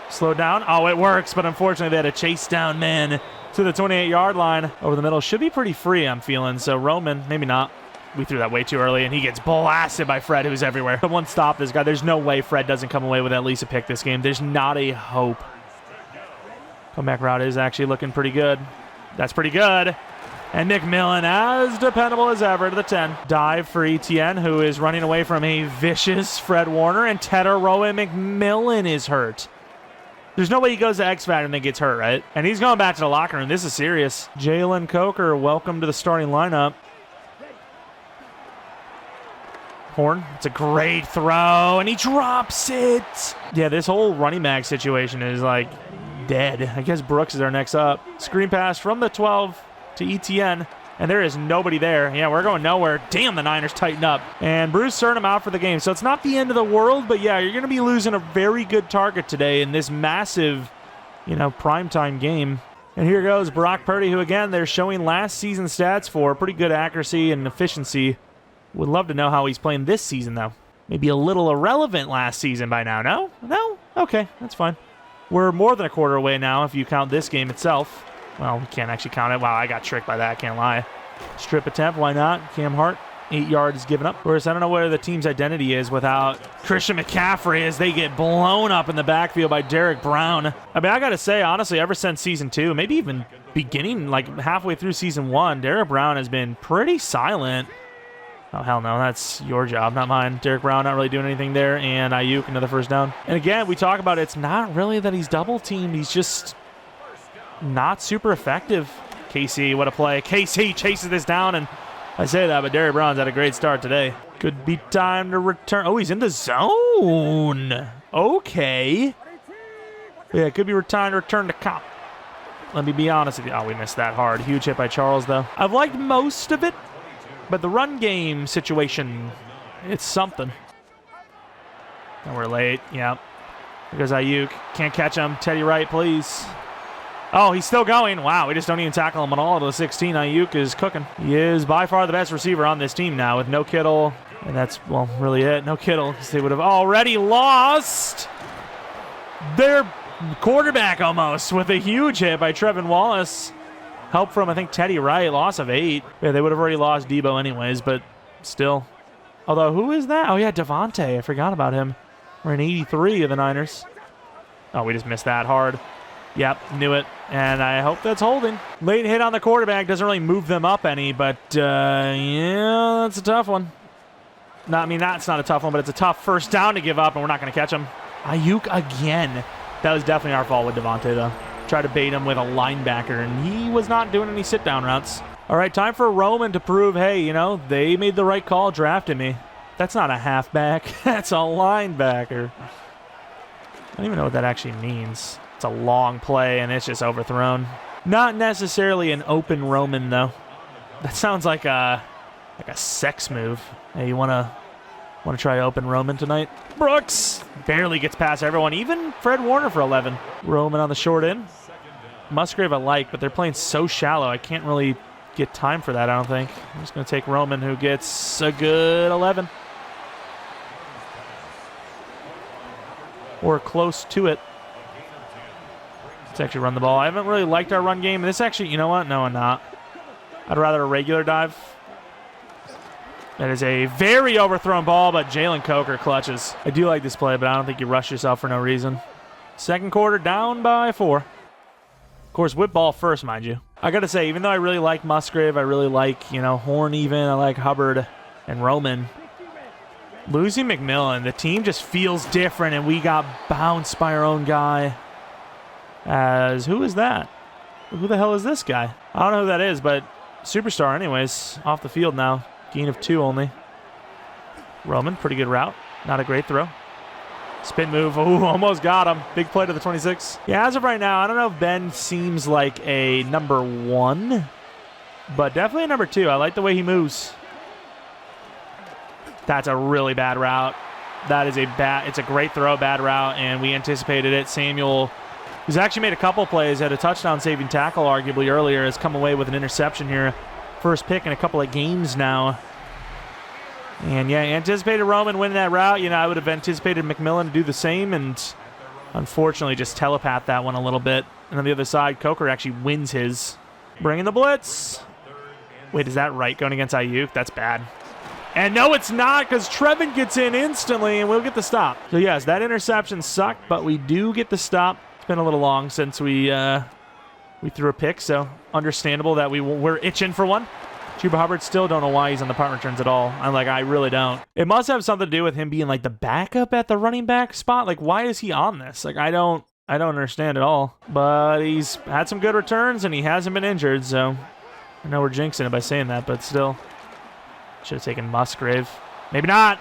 Slow down. Oh, it works, but unfortunately they had a chase down man to the 28-yard line. Over the middle. Should be pretty free, I'm feeling. So Roman, maybe not. We threw that way too early, and he gets blasted by Fred, who's everywhere. Someone stop this guy. There's no way Fred doesn't come away with at least a pick this game. There's not a hope. Comeback route is actually looking pretty good. That's pretty good. And McMillan, as dependable as ever, to the 10. Dive for ETN, who is running away from a vicious Fred Warner, and Tedoroa McMillan is hurt. There's no way he goes to X-Factor and then gets hurt, right? And he's going back to the locker room. This is serious. Jalen Coker, welcome to the starting lineup. Horn, it's a great throw, and he drops it. Yeah, this whole running back situation is like dead. I guess Brooks is our next up. Screen pass from the 12 to ETN, and there is nobody there. Yeah, we're going nowhere. Damn, the Niners tighten up. And Bruce Surnham out for the game, so it's not the end of the world, but yeah, you're going to be losing a very good target today in this massive, primetime game. And here goes Brock Purdy, who, again, they're showing last season stats for. Pretty good accuracy and efficiency. Would love to know how he's playing this season, though. Maybe a little irrelevant last season by now. No? No? Okay, that's fine. We're more than a quarter away now if you count this game itself. Well, we can't actually count it. Wow, I got tricked by that. I can't lie. Strip attempt, why not? Cam Hart, 8 yards given up. Of course, I don't know where the team's identity is without Christian McCaffrey as they get blown up in the backfield by Derek Brown. I mean, I got to say, honestly, ever since Season 2, maybe even beginning, like halfway through Season 1, Derek Brown has been pretty silent. Oh, hell no. That's your job, not mine. Derek Brown not really doing anything there. And Ayuk, another first down. And again, we talk about it's not really that he's double-teamed. He's just not super effective. KC, what a play. KC chases this down. And I say that, but Derek Brown's had a great start today. Could be time to return. Oh, he's in the zone. Okay. Yeah, it could be time to return to comp. Let me be honest with you. Oh, we missed that hard. Huge hit by Charles, though. I've liked most of it. But the run game situation, it's something. And we're late. Yeah. Here goes Ayuk. Can't catch him. Teddy Wright, please. Oh, he's still going. Wow, we just don't even tackle him at all to the 16. Ayuk is cooking. He is by far the best receiver on this team now with no Kittle. And that's, well, really it. No Kittle, because they would have already lost their quarterback almost with a huge hit by Trevin Wallace. Help from, I think, Teddy Wright. Loss of 8. Yeah, they would have already lost Debo anyways, but still. Although, who is that? Oh, yeah, Devontae. I forgot about him. We're in 83 of the Niners. Oh, we just missed that hard. Yep, knew it. And I hope that's holding. Late hit on the quarterback. Doesn't really move them up any, but, yeah, that's a tough one. No, I mean, that's not a tough one, but it's a tough first down to give up, and we're not going to catch him. Ayuk again. That was definitely our fault with Devontae, though. Tried to bait him with a linebacker, and he was not doing any sit-down routes. All right, time for Roman to prove, hey, you know, they made the right call drafting me. That's not a halfback. That's a linebacker. I don't even know what that actually means. It's a long play, and it's just overthrown. Not necessarily an open Roman, though. That sounds like a sex move. Hey, you wanna try open Roman tonight? Brooks barely gets past everyone, even Fred Warner for 11. Roman on the short end. Musgrave I like, but they're playing so shallow, I can't really get time for that, I don't think. I'm just gonna take Roman, who gets a good 11. Or close to it. Let's actually run the ball. I haven't really liked our run game. This actually, you know what? No, I'm not. I'd rather a regular dive. That is a very overthrown ball, but Jalen Coker clutches. I do like this play, but I don't think you rush yourself for no reason. Second quarter, down by 4. Of course, whip ball first, mind you. I got to say, even though I really like Musgrave, I really like, you know, Horn even, I like Hubbard and Roman. Losing McMillan, the team just feels different, and we got bounced by our own guy. Who is that? Who the hell is this guy? I don't know who that is, but superstar anyways. Off the field now. Gain of 2 only. Roman, pretty good route. Not a great throw. Spin move. Ooh, almost got him. Big play to the 26. Yeah, as of right now, I don't know if Ben seems like a number 1, but definitely a number 2. I like the way he moves. That's a really bad route. That is it's a great throw, bad route, and we anticipated it. Samuel, who's actually made a couple plays, had a touchdown saving tackle arguably earlier, has come away with an interception here. First pick in a couple of games now. And yeah, anticipated Roman winning that route. You know, I would have anticipated McMillan to do the same, and unfortunately just telepath that one a little bit. And on the other side, Coker actually wins his. Bringing the blitz. Wait, is that right going against Ayuk? That's bad. And no, it's not, because Trevin gets in instantly, and we'll get the stop. So yes, that interception sucked, but we do get the stop. It's been a little long since we threw a pick, so understandable that we're itching for one. Chuba Hubbard still don't know why he's on the punt returns at all. I really don't. It must have something to do with him being like the backup at the running back spot. Like, why is he on this? Like, I don't understand at all. But he's had some good returns, and he hasn't been injured, so I know we're jinxing it by saying that, but still. Should have taken Musgrave. Maybe not.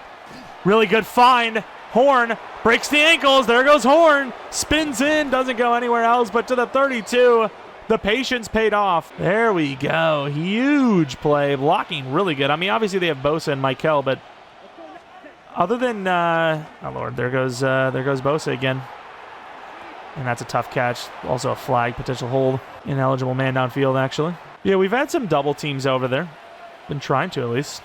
Really good find. Horn breaks the ankles. There goes Horn. Spins in. Doesn't go anywhere else but to the 32. The patience paid off. There we go. Huge play. Blocking really good. I mean, obviously they have Bosa and Michael, but other than... oh, Lord. There goes Bosa again. And that's a tough catch. Also a flag. Potential hold. Ineligible man downfield, actually. Yeah, we've had some double teams over there. Been trying to, at least.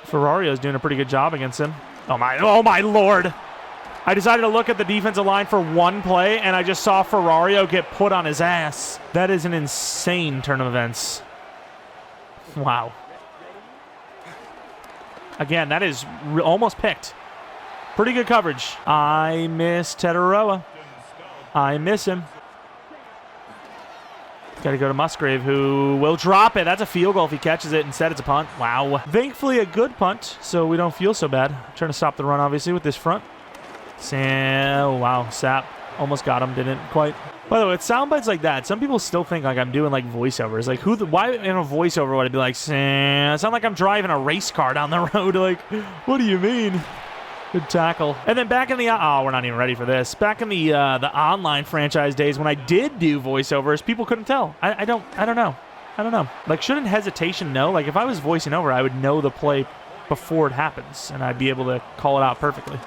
Ferrario's doing a pretty good job against him. Oh my Lord. I decided to look at the defensive line for one play, and I just saw Ferrario get put on his ass. That is an insane turn of events. Wow. Again, that is almost picked. Pretty good coverage. I miss Tetaroa. I miss him. Got to go to Musgrave, who will drop it. That's a field goal if he catches it. Instead, it's a punt. Wow. Thankfully, a good punt, so we don't feel so bad. Trying to stop the run, obviously, with this front. Oh, wow. Sap almost got him. Didn't quite. By the way, with sound bites like that, some people still think like I'm doing like voiceovers. Like, why in a voiceover would I be like, I sound like I'm driving a race car down the road. Like, what do you mean? Good tackle. And then back in the... Oh, we're not even ready for this. Back in the online franchise days when I did do voiceovers, people couldn't tell. I don't know. I don't know. Like, shouldn't hesitation know? Like, if I was voicing over, I would know the play before it happens, and I'd be able to call it out perfectly.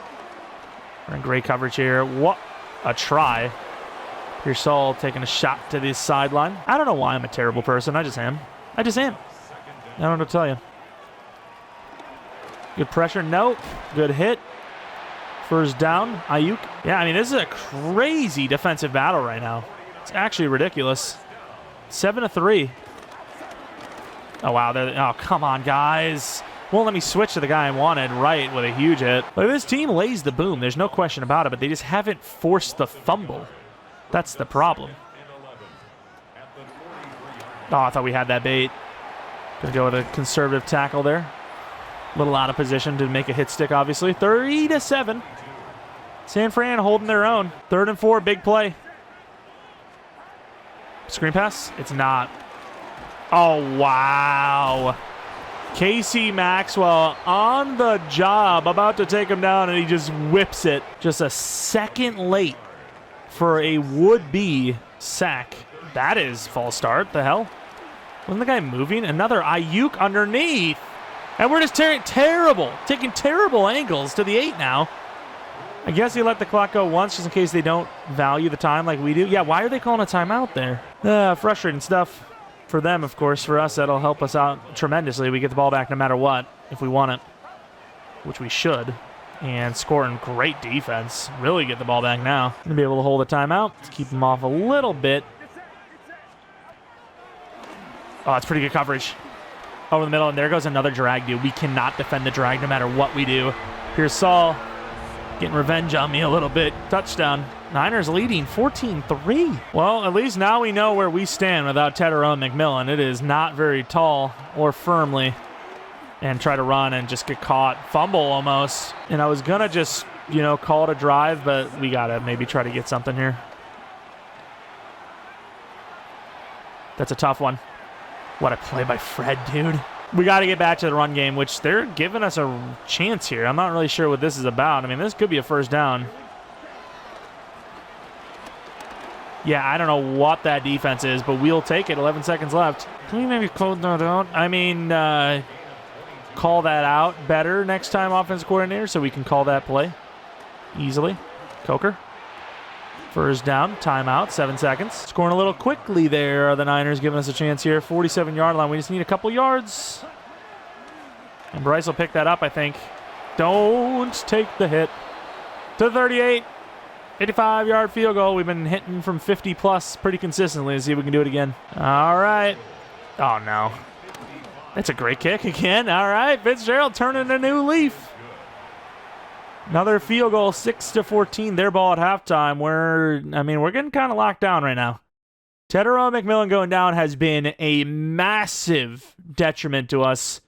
We're in great coverage here. What a try. Pearsall taking a shot to the sideline. I don't know why I'm a terrible person. I just am. I don't know what to tell you. Good pressure. Nope. Good hit. First down, Ayuk. Yeah, I mean, this is a crazy defensive battle right now. It's actually ridiculous. 7-3. Oh, wow. Oh, come on, guys. Won't let me switch to the guy I wanted right with a huge hit. Like, this team lays the boom. There's no question about it, but they just haven't forced the fumble. That's the problem. Oh, I thought we had that bait. Gonna go with a conservative tackle there. A little out of position to make a hit stick, obviously. 30-7. San Fran holding their own. 3rd and 4, big play. Screen pass? It's not. Oh, wow. Casey Maxwell on the job, about to take him down, and he just whips it. Just a second late for a would-be sack. That is false start. The hell? Wasn't the guy moving? Another Ayuk underneath. And we're just taking terrible angles to the 8 now. I guess he let the clock go once just in case they don't value the time like we do. Yeah, why are they calling a timeout there? Frustrating stuff for them, of course. For us, that'll help us out tremendously. We get the ball back no matter what if we want it, which we should. And scoring great defense. Really get the ball back now. Gonna be able to hold a timeout. Let's keep them off a little bit. Oh, that's pretty good coverage. Over the middle, and there goes another drag, dude. We cannot defend the drag no matter what we do. Here's Saul getting revenge on me a little bit. Touchdown. Niners leading 14-3. Well, at least now we know where we stand without Jeromepkr. It is not very tall or firmly. And try to run and just get caught. Fumble almost. And I was going to just, call it a drive, but we got to maybe try to get something here. That's a tough one. What a play by Fred, dude. We got to get back to the run game, which they're giving us a chance here. I'm not really sure what this is about. I mean, this could be a first down. Yeah, I don't know what that defense is, but we'll take it. 11 seconds left. Can we maybe close that out? I mean, call that out better next time, offense coordinator, so we can call that play easily. Coker. First down, timeout, 7 seconds. Scoring a little quickly there. The Niners giving us a chance here. 47-yard line. We just need a couple yards. And Bryce will pick that up, I think. Don't take the hit. To 38. 85-yard field goal. We've been hitting from 50-plus pretty consistently. Let's see if we can do it again. All right. Oh, no. That's a great kick again. All right. Fitzgerald turning a new leaf. Another field goal, 6-14. Their ball at halftime. We're getting kind of locked down right now. Jeromepkr going down has been a massive detriment to us.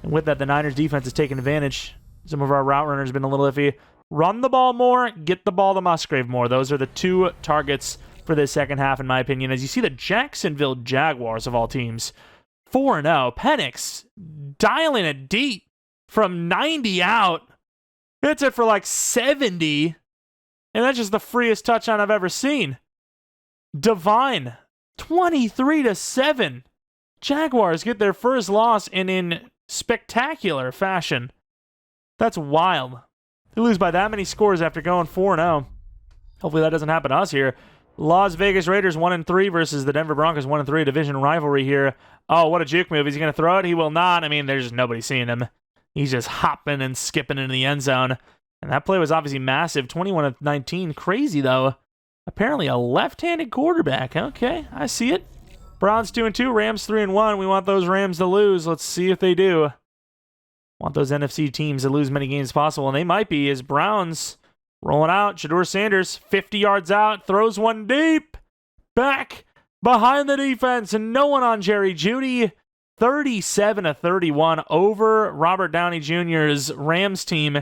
And with that, the Niners defense is taking advantage. Some of our route runners have been a little iffy. Run the ball more, get the ball to Musgrave more. Those are the two targets for this second half, in my opinion. As you see the Jacksonville Jaguars, of all teams, 4-0. Penix dialing it deep from 90 out. Hits it for like 70. And that's just the freest touchdown I've ever seen. Divine, 23-7. Jaguars get their first loss and in spectacular fashion. That's wild. They lose by that many scores after going 4-0. Hopefully that doesn't happen to us here. Las Vegas Raiders 1-3 versus the Denver Broncos 1-3. Division rivalry here. Oh, what a juke move. Is he going to throw it? He will not. I mean, there's just nobody seeing him. He's just hopping and skipping into the end zone. And that play was obviously massive. 21-19. Crazy, though. Apparently a left-handed quarterback. Okay, I see it. Browns 2-2. Rams 3-1. We want those Rams to lose. Let's see if they do. Want those NFC teams to lose as many games as possible. And they might be, as Browns rolling out. Shedeur Sanders, 50 yards out. Throws one deep. Back behind the defense. And no one on Jerry Jeudy. 37-31 over Robert Downey Jr.'s Rams team.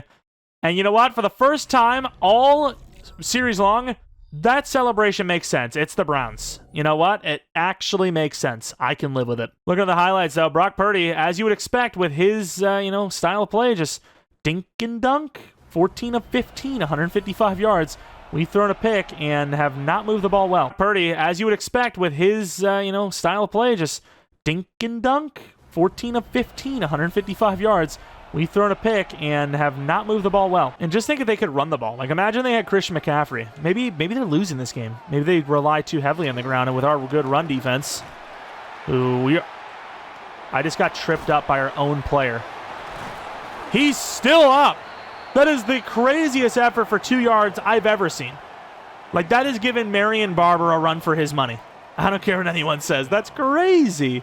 And you know what? For the first time all series long, that celebration makes sense. It's the Browns. You know what? It actually makes sense. I can live with it. Look at the highlights, though. Brock Purdy, as you would expect with his, style of play, just dink and dunk. 14 of 15, 155 yards. We've thrown a pick and have not moved the ball well. Purdy, as you would expect with his, style of play, just dink and dunk, 14 of 15, 155 yards. We've thrown a pick and have not moved the ball well. And just think if they could run the ball. Like, imagine they had Christian McCaffrey. Maybe they're losing this game. Maybe they rely too heavily on the ground. And with our good run defense, I just got tripped up by our own player. He's still up. That is the craziest effort for 2 yards I've ever seen. Like, that is giving Marion Barber a run for his money. I don't care what anyone says. That's crazy.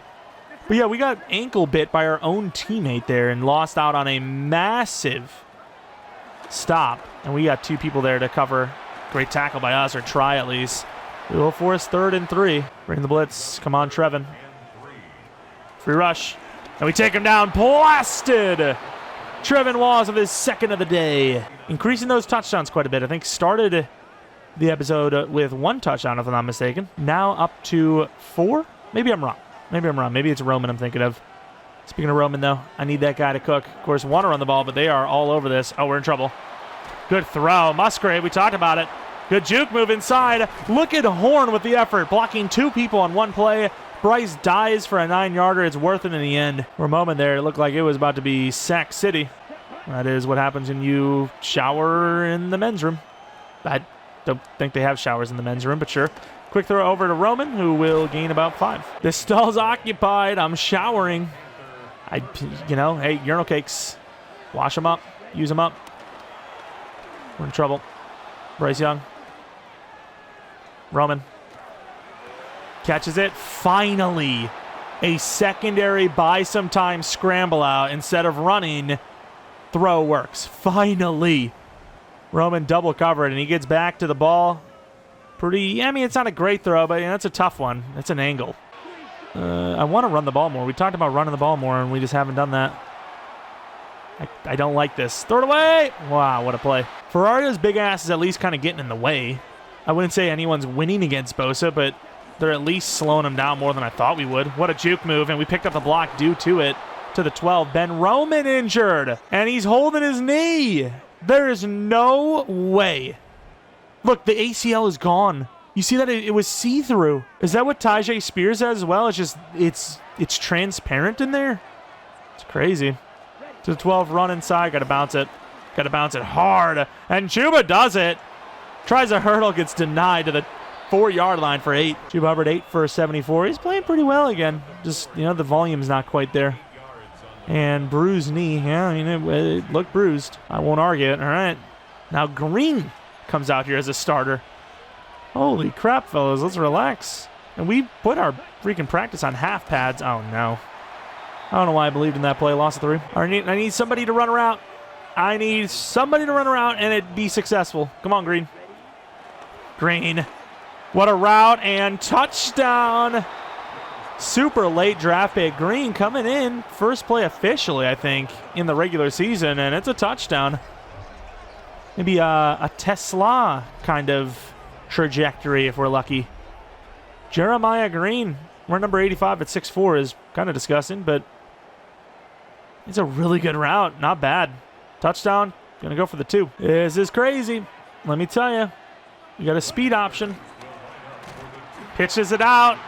But yeah, we got ankle bit by our own teammate there and lost out on a massive stop. And we got two people there to cover. Great tackle by us, or try at least. We will force 3rd and 3. Bring the blitz. Come on, Trevin. Free rush. And we take him down. Blasted Trevin Wallace with his second of the day. Increasing those touchdowns quite a bit. I think started the episode with 1 touchdown, if I'm not mistaken. Now up to 4? Maybe I'm wrong. Maybe it's Roman I'm thinking of. Speaking of Roman, though, I need that guy to cook. Of course, want to run the ball, but they are all over this. Oh, we're in trouble. Good throw. Musgrave, we talked about it. Good juke move inside. Look at Horn with the effort, blocking 2 people on 1 play. Bryce dies for a 9-yarder. It's worth it in the end. For a moment there, it looked like it was about to be Sack City. That is what happens when you shower in the men's room. I don't think they have showers in the men's room, but sure. Quick throw over to Roman, who will gain about 5. This stall's occupied. I'm showering. Hey, urinal cakes. Wash them up. Use them up. We're in trouble. Bryce Young. Roman. Catches it. Finally, a secondary buy some time scramble out instead of running. Throw works. Finally. Roman double covered, and he gets back to the ball. It's not a great throw, but that's a tough one. It's an angle. I want to run the ball more. We talked about running the ball more, and we just haven't done that. I don't like this. Throw it away! Wow, what a play. Ferrario's big ass is at least kind of getting in the way. I wouldn't say anyone's winning against Bosa, but they're at least slowing him down more than I thought we would. What a juke move, and we picked up the block due to it. To the 12. Ben Roman injured, and he's holding his knee. There is no way. Look, the ACL is gone. You see that it was see-through. Is that what Tyjae Spears has as well? It's just, it's transparent in there. It's crazy. To the 12, run inside. Got to bounce it. Got to bounce it hard. And Chuba does it. Tries a hurdle, gets denied to the 4-yard line for 8. Chuba Hubbard 8 for 74. He's playing pretty well again. Just, the volume's not quite there. And bruised knee. Yeah, it looked bruised. I won't argue it. All right. Now Green comes out here as a starter. Holy crap, fellas. Let's relax. And we put our freaking practice on half pads. Oh, no. I don't know why I believed in that play. Lost 3. I need somebody to run around. I need somebody to run around and it be successful. Come on, Green. Green. What a route and touchdown. Super late draft pick. Green coming in. First play officially, I think, in the regular season, and it's a touchdown. Maybe a Tesla kind of trajectory if we're lucky. Jeremiah Green, we're number 85 at 6'4", is kind of disgusting, but it's a really good route. Not bad. Touchdown. Gonna go for the 2. This is crazy. Let me tell you. You got a speed option. Pitches it out.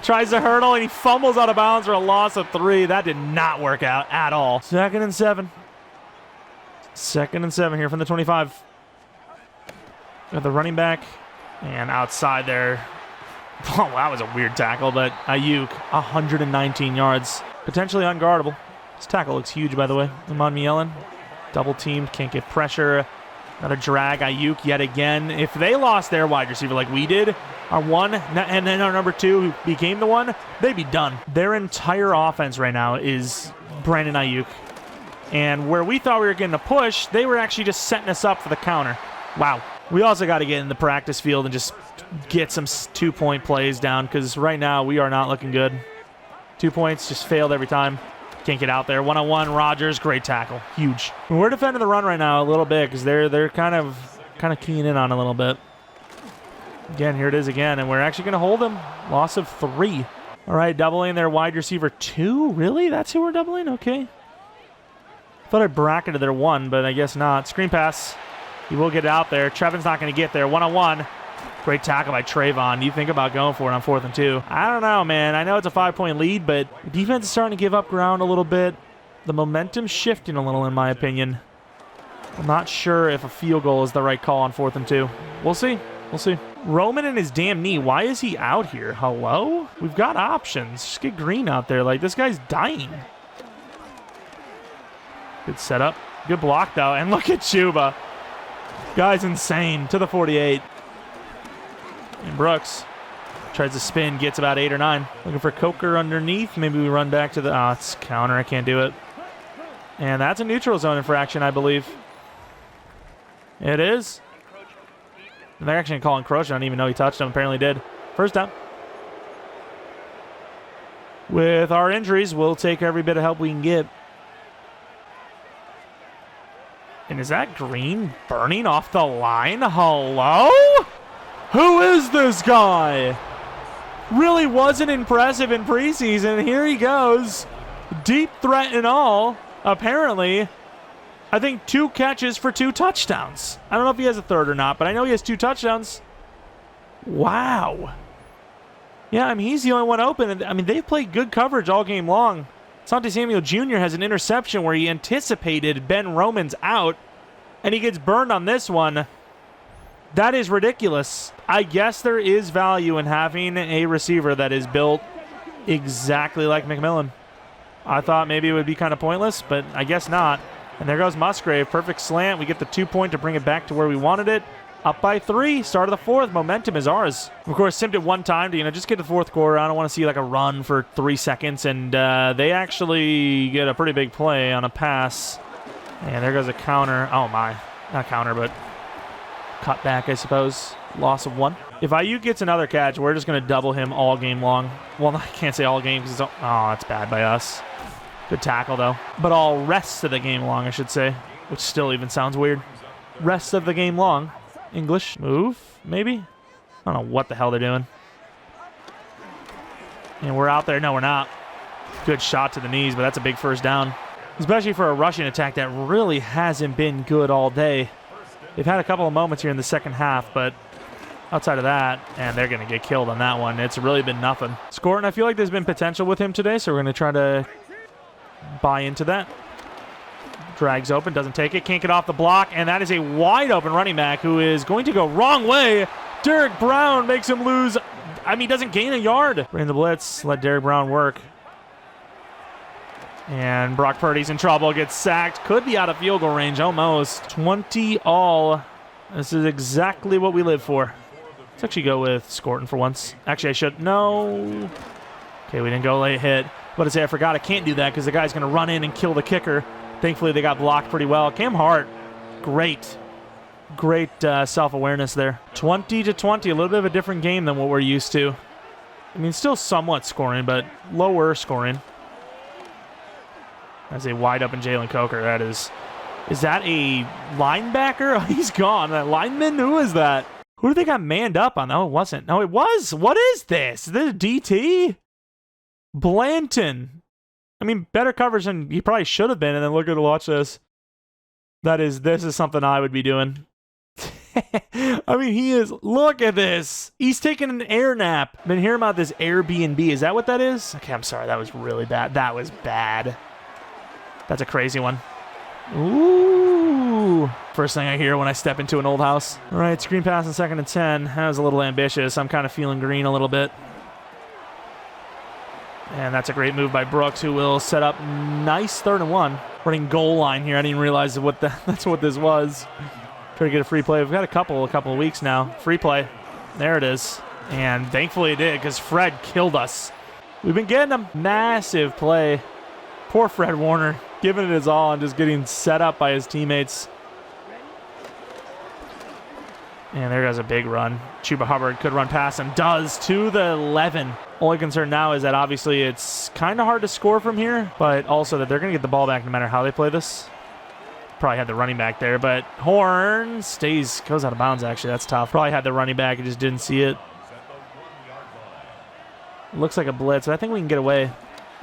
Tries to hurdle, and he fumbles out of bounds for a loss of 3. That did not work out at all. 2nd and 7. 2nd and 7 here from the 25. Got the running back. And outside there. Oh, that was a weird tackle, but Ayuk, 119 yards. Potentially unguardable. This tackle looks huge, by the way. Amon Mielen. Double teamed, can't get pressure. Got a drag. Ayuk yet again. If they lost their wide receiver like we did, our 1, and then our number 2, who became the 1, they'd be done. Their entire offense right now is Brandon Ayuk. And where we thought we were getting a push, they were actually just setting us up for the counter. Wow. We also got to get in the practice field and just get some 2-point plays down, because right now we are not looking good. 2 points just failed every time. Can't get out there. 1-on-1, Rodgers, great tackle. Huge. And we're defending the run right now a little bit because they're kind of keying in on a little bit. Again, here it is again, and we're actually going to hold them. Loss of 3. All right, doubling their wide receiver 2. Really? That's who we're doubling? Okay. Thought I bracketed their 1, but I guess not. Screen pass. He will get it out there. Trevin's not going to get there. 1-on-1. Great tackle by Trayvon. You think about going for it on 4th and 2. I don't know, man. I know it's a 5-point lead, but the defense is starting to give up ground a little bit. The momentum's shifting a little, in my opinion. I'm not sure if a field goal is the right call on 4th and 2. We'll see. We'll see. Roman and his damn knee. Why is he out here? Hello? We've got options. Just get Green out there. Like, this guy's dying. Good setup. Good block, though. And look at Chuba. Guy's insane. To the 48. And Brooks tries to spin. Gets about 8 or 9. Looking for Coker underneath. Maybe we run back to the... Oh, it's counter. I can't do it. And that's a neutral zone infraction, I believe. It is. They're actually going to call encroachment. I didn't even know he touched him. Apparently did. First down. With our injuries, we'll take every bit of help we can get. And is that green burning off the line? Hello? Who is this guy? Really wasn't impressive in preseason. Here he goes. Deep threat and all. Apparently, I think 2 catches for 2 touchdowns. I don't know if he has a third or not, but I know he has 2 touchdowns. Wow. Yeah, I mean, he's the only one open. I mean, they've played good coverage all game long. Asante Samuel Jr. has an interception where he anticipated Ben Roman's out, and he gets burned on this one. That is ridiculous. I guess there is value in having a receiver that is built exactly like McMillan. I thought maybe it would be kind of pointless, but I guess not. And there goes Musgrave. Perfect slant. We get the 2-point to bring it back to where we wanted it. Up by 3. Start of the 4th. Momentum is ours. Of course, simped it one time to, just get to the 4th quarter. I don't want to see like a run for 3 seconds. And they actually get a pretty big play on a pass. And there goes a counter. Oh, my. Not counter, but cut back, I suppose. Loss of 1. If IU gets another catch, we're just going to double him all game long. Well, I can't say all game because it's that's bad by us. Good tackle, though. But all rest of the game long, I should say. Which still even sounds weird. Rest of the game long. English. Move, maybe? I don't know what the hell they're doing. And we're out there. No, we're not. Good shot to the knees, but that's a big first down. Especially for a rushing attack that really hasn't been good all day. They've had a couple of moments here in the second half, but outside of that, and they're going to get killed on that one. It's really been nothing. Scoring, I feel like there's been potential with him today, so we're going to try to buy into that. Drags open, doesn't take it, can't get off the block, and that is a wide open running back who is going to go wrong way. Derek Brown makes him lose. I mean, he doesn't gain a yard. Bring the blitz, let Derek Brown work. And Brock Purdy's in trouble, gets sacked. Could be out of field goal range, almost. 20 all. This is exactly what we live for. Let's actually go with Scorton for once. Actually, I should. No. Okay, we didn't go late hit. But I forgot I can't do that because the guy's going to run in and kill the kicker. Thankfully, they got blocked pretty well. Cam Hart, great self-awareness there. 20-20, a little bit of a different game than what we're used to. I mean, still somewhat scoring, but lower scoring. That's a wide open Jalen Coker. That is that a linebacker? Oh, he's gone. That lineman? Who is that? Who do they got manned up on? No, it wasn't. No, it was. What is this? Is this a DT? Blanton. I mean, better coverage than he probably should have been. And then watch this. This is something I would be doing. I mean, look at this. He's taking an air nap. Been hearing about this Airbnb. Is that what that is? Okay, I'm sorry. That was really bad. That was bad. That's a crazy one. Ooh. First thing I hear when I step into an old house. All right, screen pass in 2nd and 10. That was a little ambitious. I'm kind of feeling green a little bit. And that's a great move by Brooks, who will set up nice 3rd and 1. Running goal line here. I didn't realize that's what this was. Try to get a free play. We've got a couple of weeks now. Free play. There it is. And thankfully it did because Fred killed us. We've been getting a massive play. Poor Fred Warner giving it his all and just getting set up by his teammates. And there goes a big run. Chuba Hubbard could run past him. Does to the 11. Only concern now is that obviously it's kind of hard to score from here, but also that they're going to get the ball back no matter how they play this. Probably had the running back there, but Horn goes out of bounds actually. That's tough. Probably had the running back and just didn't see it. Looks like a blitz, but I think we can get away.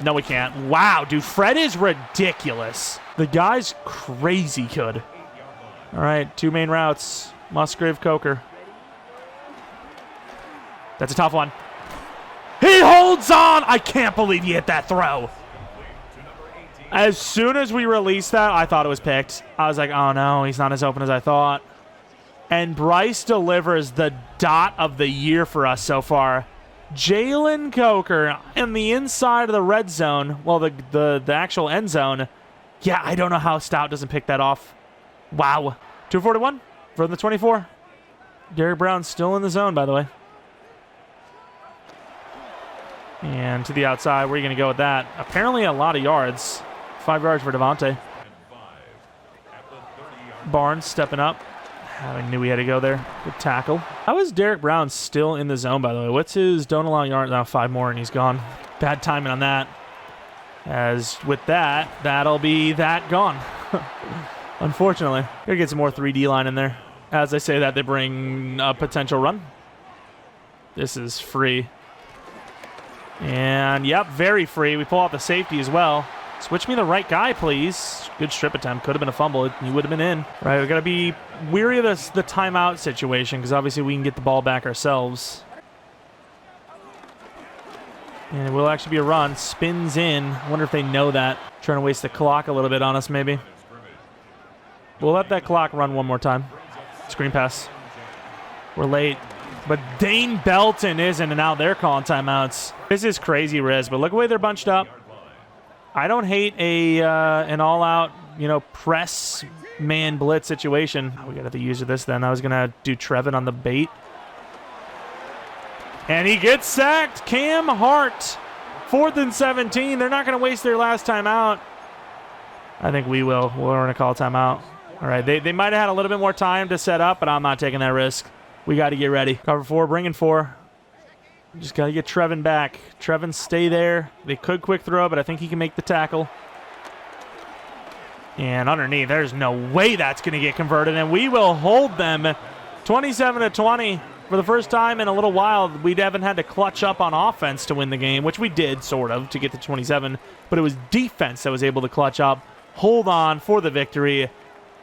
No, we can't. Wow, dude, Fred is ridiculous. The guy's crazy good. All right, 2 main routes. Musgrave, Coker. That's a tough one. He holds on! I can't believe he hit that throw. As soon as we released that, I thought it was picked. I was like, oh no, he's not as open as I thought. And Bryce delivers the dot of the year for us so far. Jalen Coker in the inside of the red zone, well, the actual end zone. Yeah, I don't know how Stout doesn't pick that off. Wow. 241 from the 24. Derek Brown still in the zone, by the way. And to the outside, where are you going to go with that? Apparently a lot of yards. 5 yards for Devontae. Barnes stepping up. I knew we had to go there. Good tackle. How is Derek Brown still in the zone, by the way? What's his don't allow yards? Now 5 more and he's gone. Bad timing on that. As with that, that'll be that gone. Unfortunately. Gotta get some more 3D line in there. As I say that, they bring a potential run. This is free. And, yep, very free. We pull out the safety as well. Switch me the right guy, please. Good strip attempt. Could have been a fumble. He would have been in. Right, we got to be weary of the timeout situation because obviously we can get the ball back ourselves. And it will actually be a run. Spins in. I wonder if they know that. Trying to waste the clock a little bit on us, maybe. We'll let that clock run one more time. Screen pass. We're late. But Dane Belton isn't, and now they're calling timeouts. This is crazy, Riz, but look at the way they're bunched up. I don't hate an all-out, press man blitz situation. We got to have the use of this then. I was going to do Trevin on the bait. And he gets sacked. Cam Hart. 4th and 17. They're not going to waste their last timeout. I think we will. We're going to call timeout. All right, they might have had a little bit more time to set up, but I'm not taking that risk. We got to get ready. Cover 4, bringing 4. Just got to get Trevin back. Trevin, stay there. They could quick throw, but I think he can make the tackle. And underneath, there's no way that's going to get converted, and we will hold them 27-20. For the first time in a little while, we haven't had to clutch up on offense to win the game, which we did, sort of, to get to 27. But it was defense that was able to clutch up, hold on for the victory.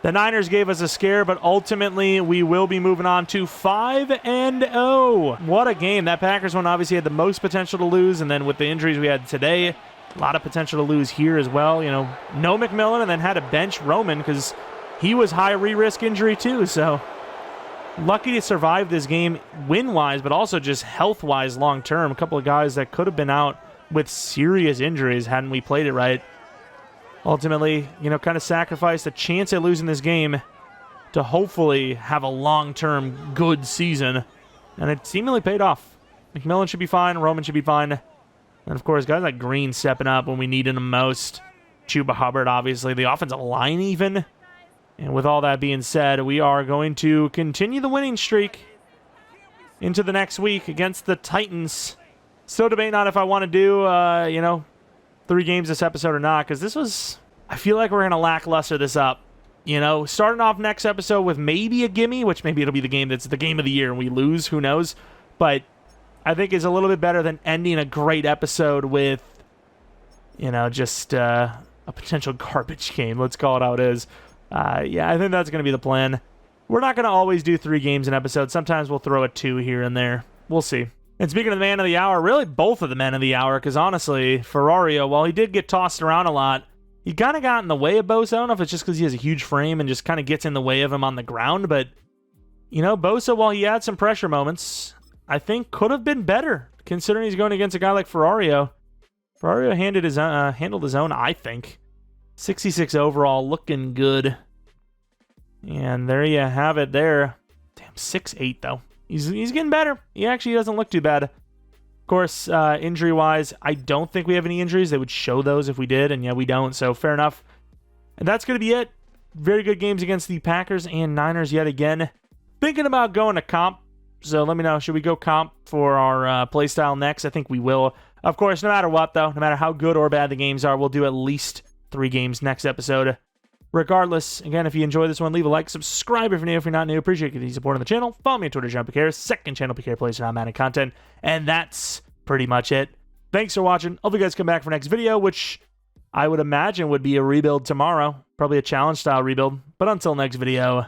The Niners gave us a scare, but ultimately we will be moving on to 5-0. What a game. That Packers one obviously had the most potential to lose, and then with the injuries we had today, a lot of potential to lose here as well. No McMillan, and then had to bench Roman because he was high re-risk injury too. So lucky to survive this game win-wise, but also just health-wise long-term. A couple of guys that could have been out with serious injuries hadn't we played it right. Ultimately, kind of sacrificed a chance at losing this game to hopefully have a long-term good season. And it seemingly paid off. McMillan should be fine. Roman should be fine. And, of course, guys like Green stepping up when we needed him most. Chuba Hubbard, obviously. The offensive line, even. And with all that being said, we are going to continue the winning streak into the next week against the Titans. Still debating on if I want to do, 3 games this episode or not, because I feel like we're going to lackluster this up. Starting off next episode with maybe a gimme, which maybe it'll be the game that's the game of the year and we lose, who knows. But I think is a little bit better than ending a great episode with, just a potential garbage game. Let's call it how it is. Yeah, I think that's going to be the plan. We're not going to always do 3 games an episode. Sometimes we'll throw a 2 here and there. We'll see. And speaking of the man of the hour, really both of the men of the hour, because honestly, Ferrario, while he did get tossed around a lot, he kind of got in the way of Bosa. I don't know if it's just because he has a huge frame and just kind of gets in the way of him on the ground, but, Bosa, while he had some pressure moments, I think could have been better, considering he's going against a guy like Ferrario. Ferrario handled his own, I think. 66 overall, looking good. And there you have it there. Damn, 6'8", though. He's getting better. He actually doesn't look too bad. Of course, injury-wise, I don't think we have any injuries. They would show those if we did, and yeah, we don't, so fair enough. And that's going to be it. Very good games against the Packers and Niners yet again. Thinking about going to comp, so let me know. Should we go comp for our playstyle next? I think we will. Of course, no matter what, though, no matter how good or bad the games are, we'll do at least 3 games next episode. Regardless, again, if you enjoy this one, leave a like, subscribe if you're new. If you're not new, appreciate you supporting the channel. Follow me on Twitter, Jeromepkr, second channel, PK Plays on Madden content. And that's pretty much it. Thanks for watching. Hope you guys come back for next video, which I would imagine would be a rebuild tomorrow. Probably a challenge-style rebuild. But until next video,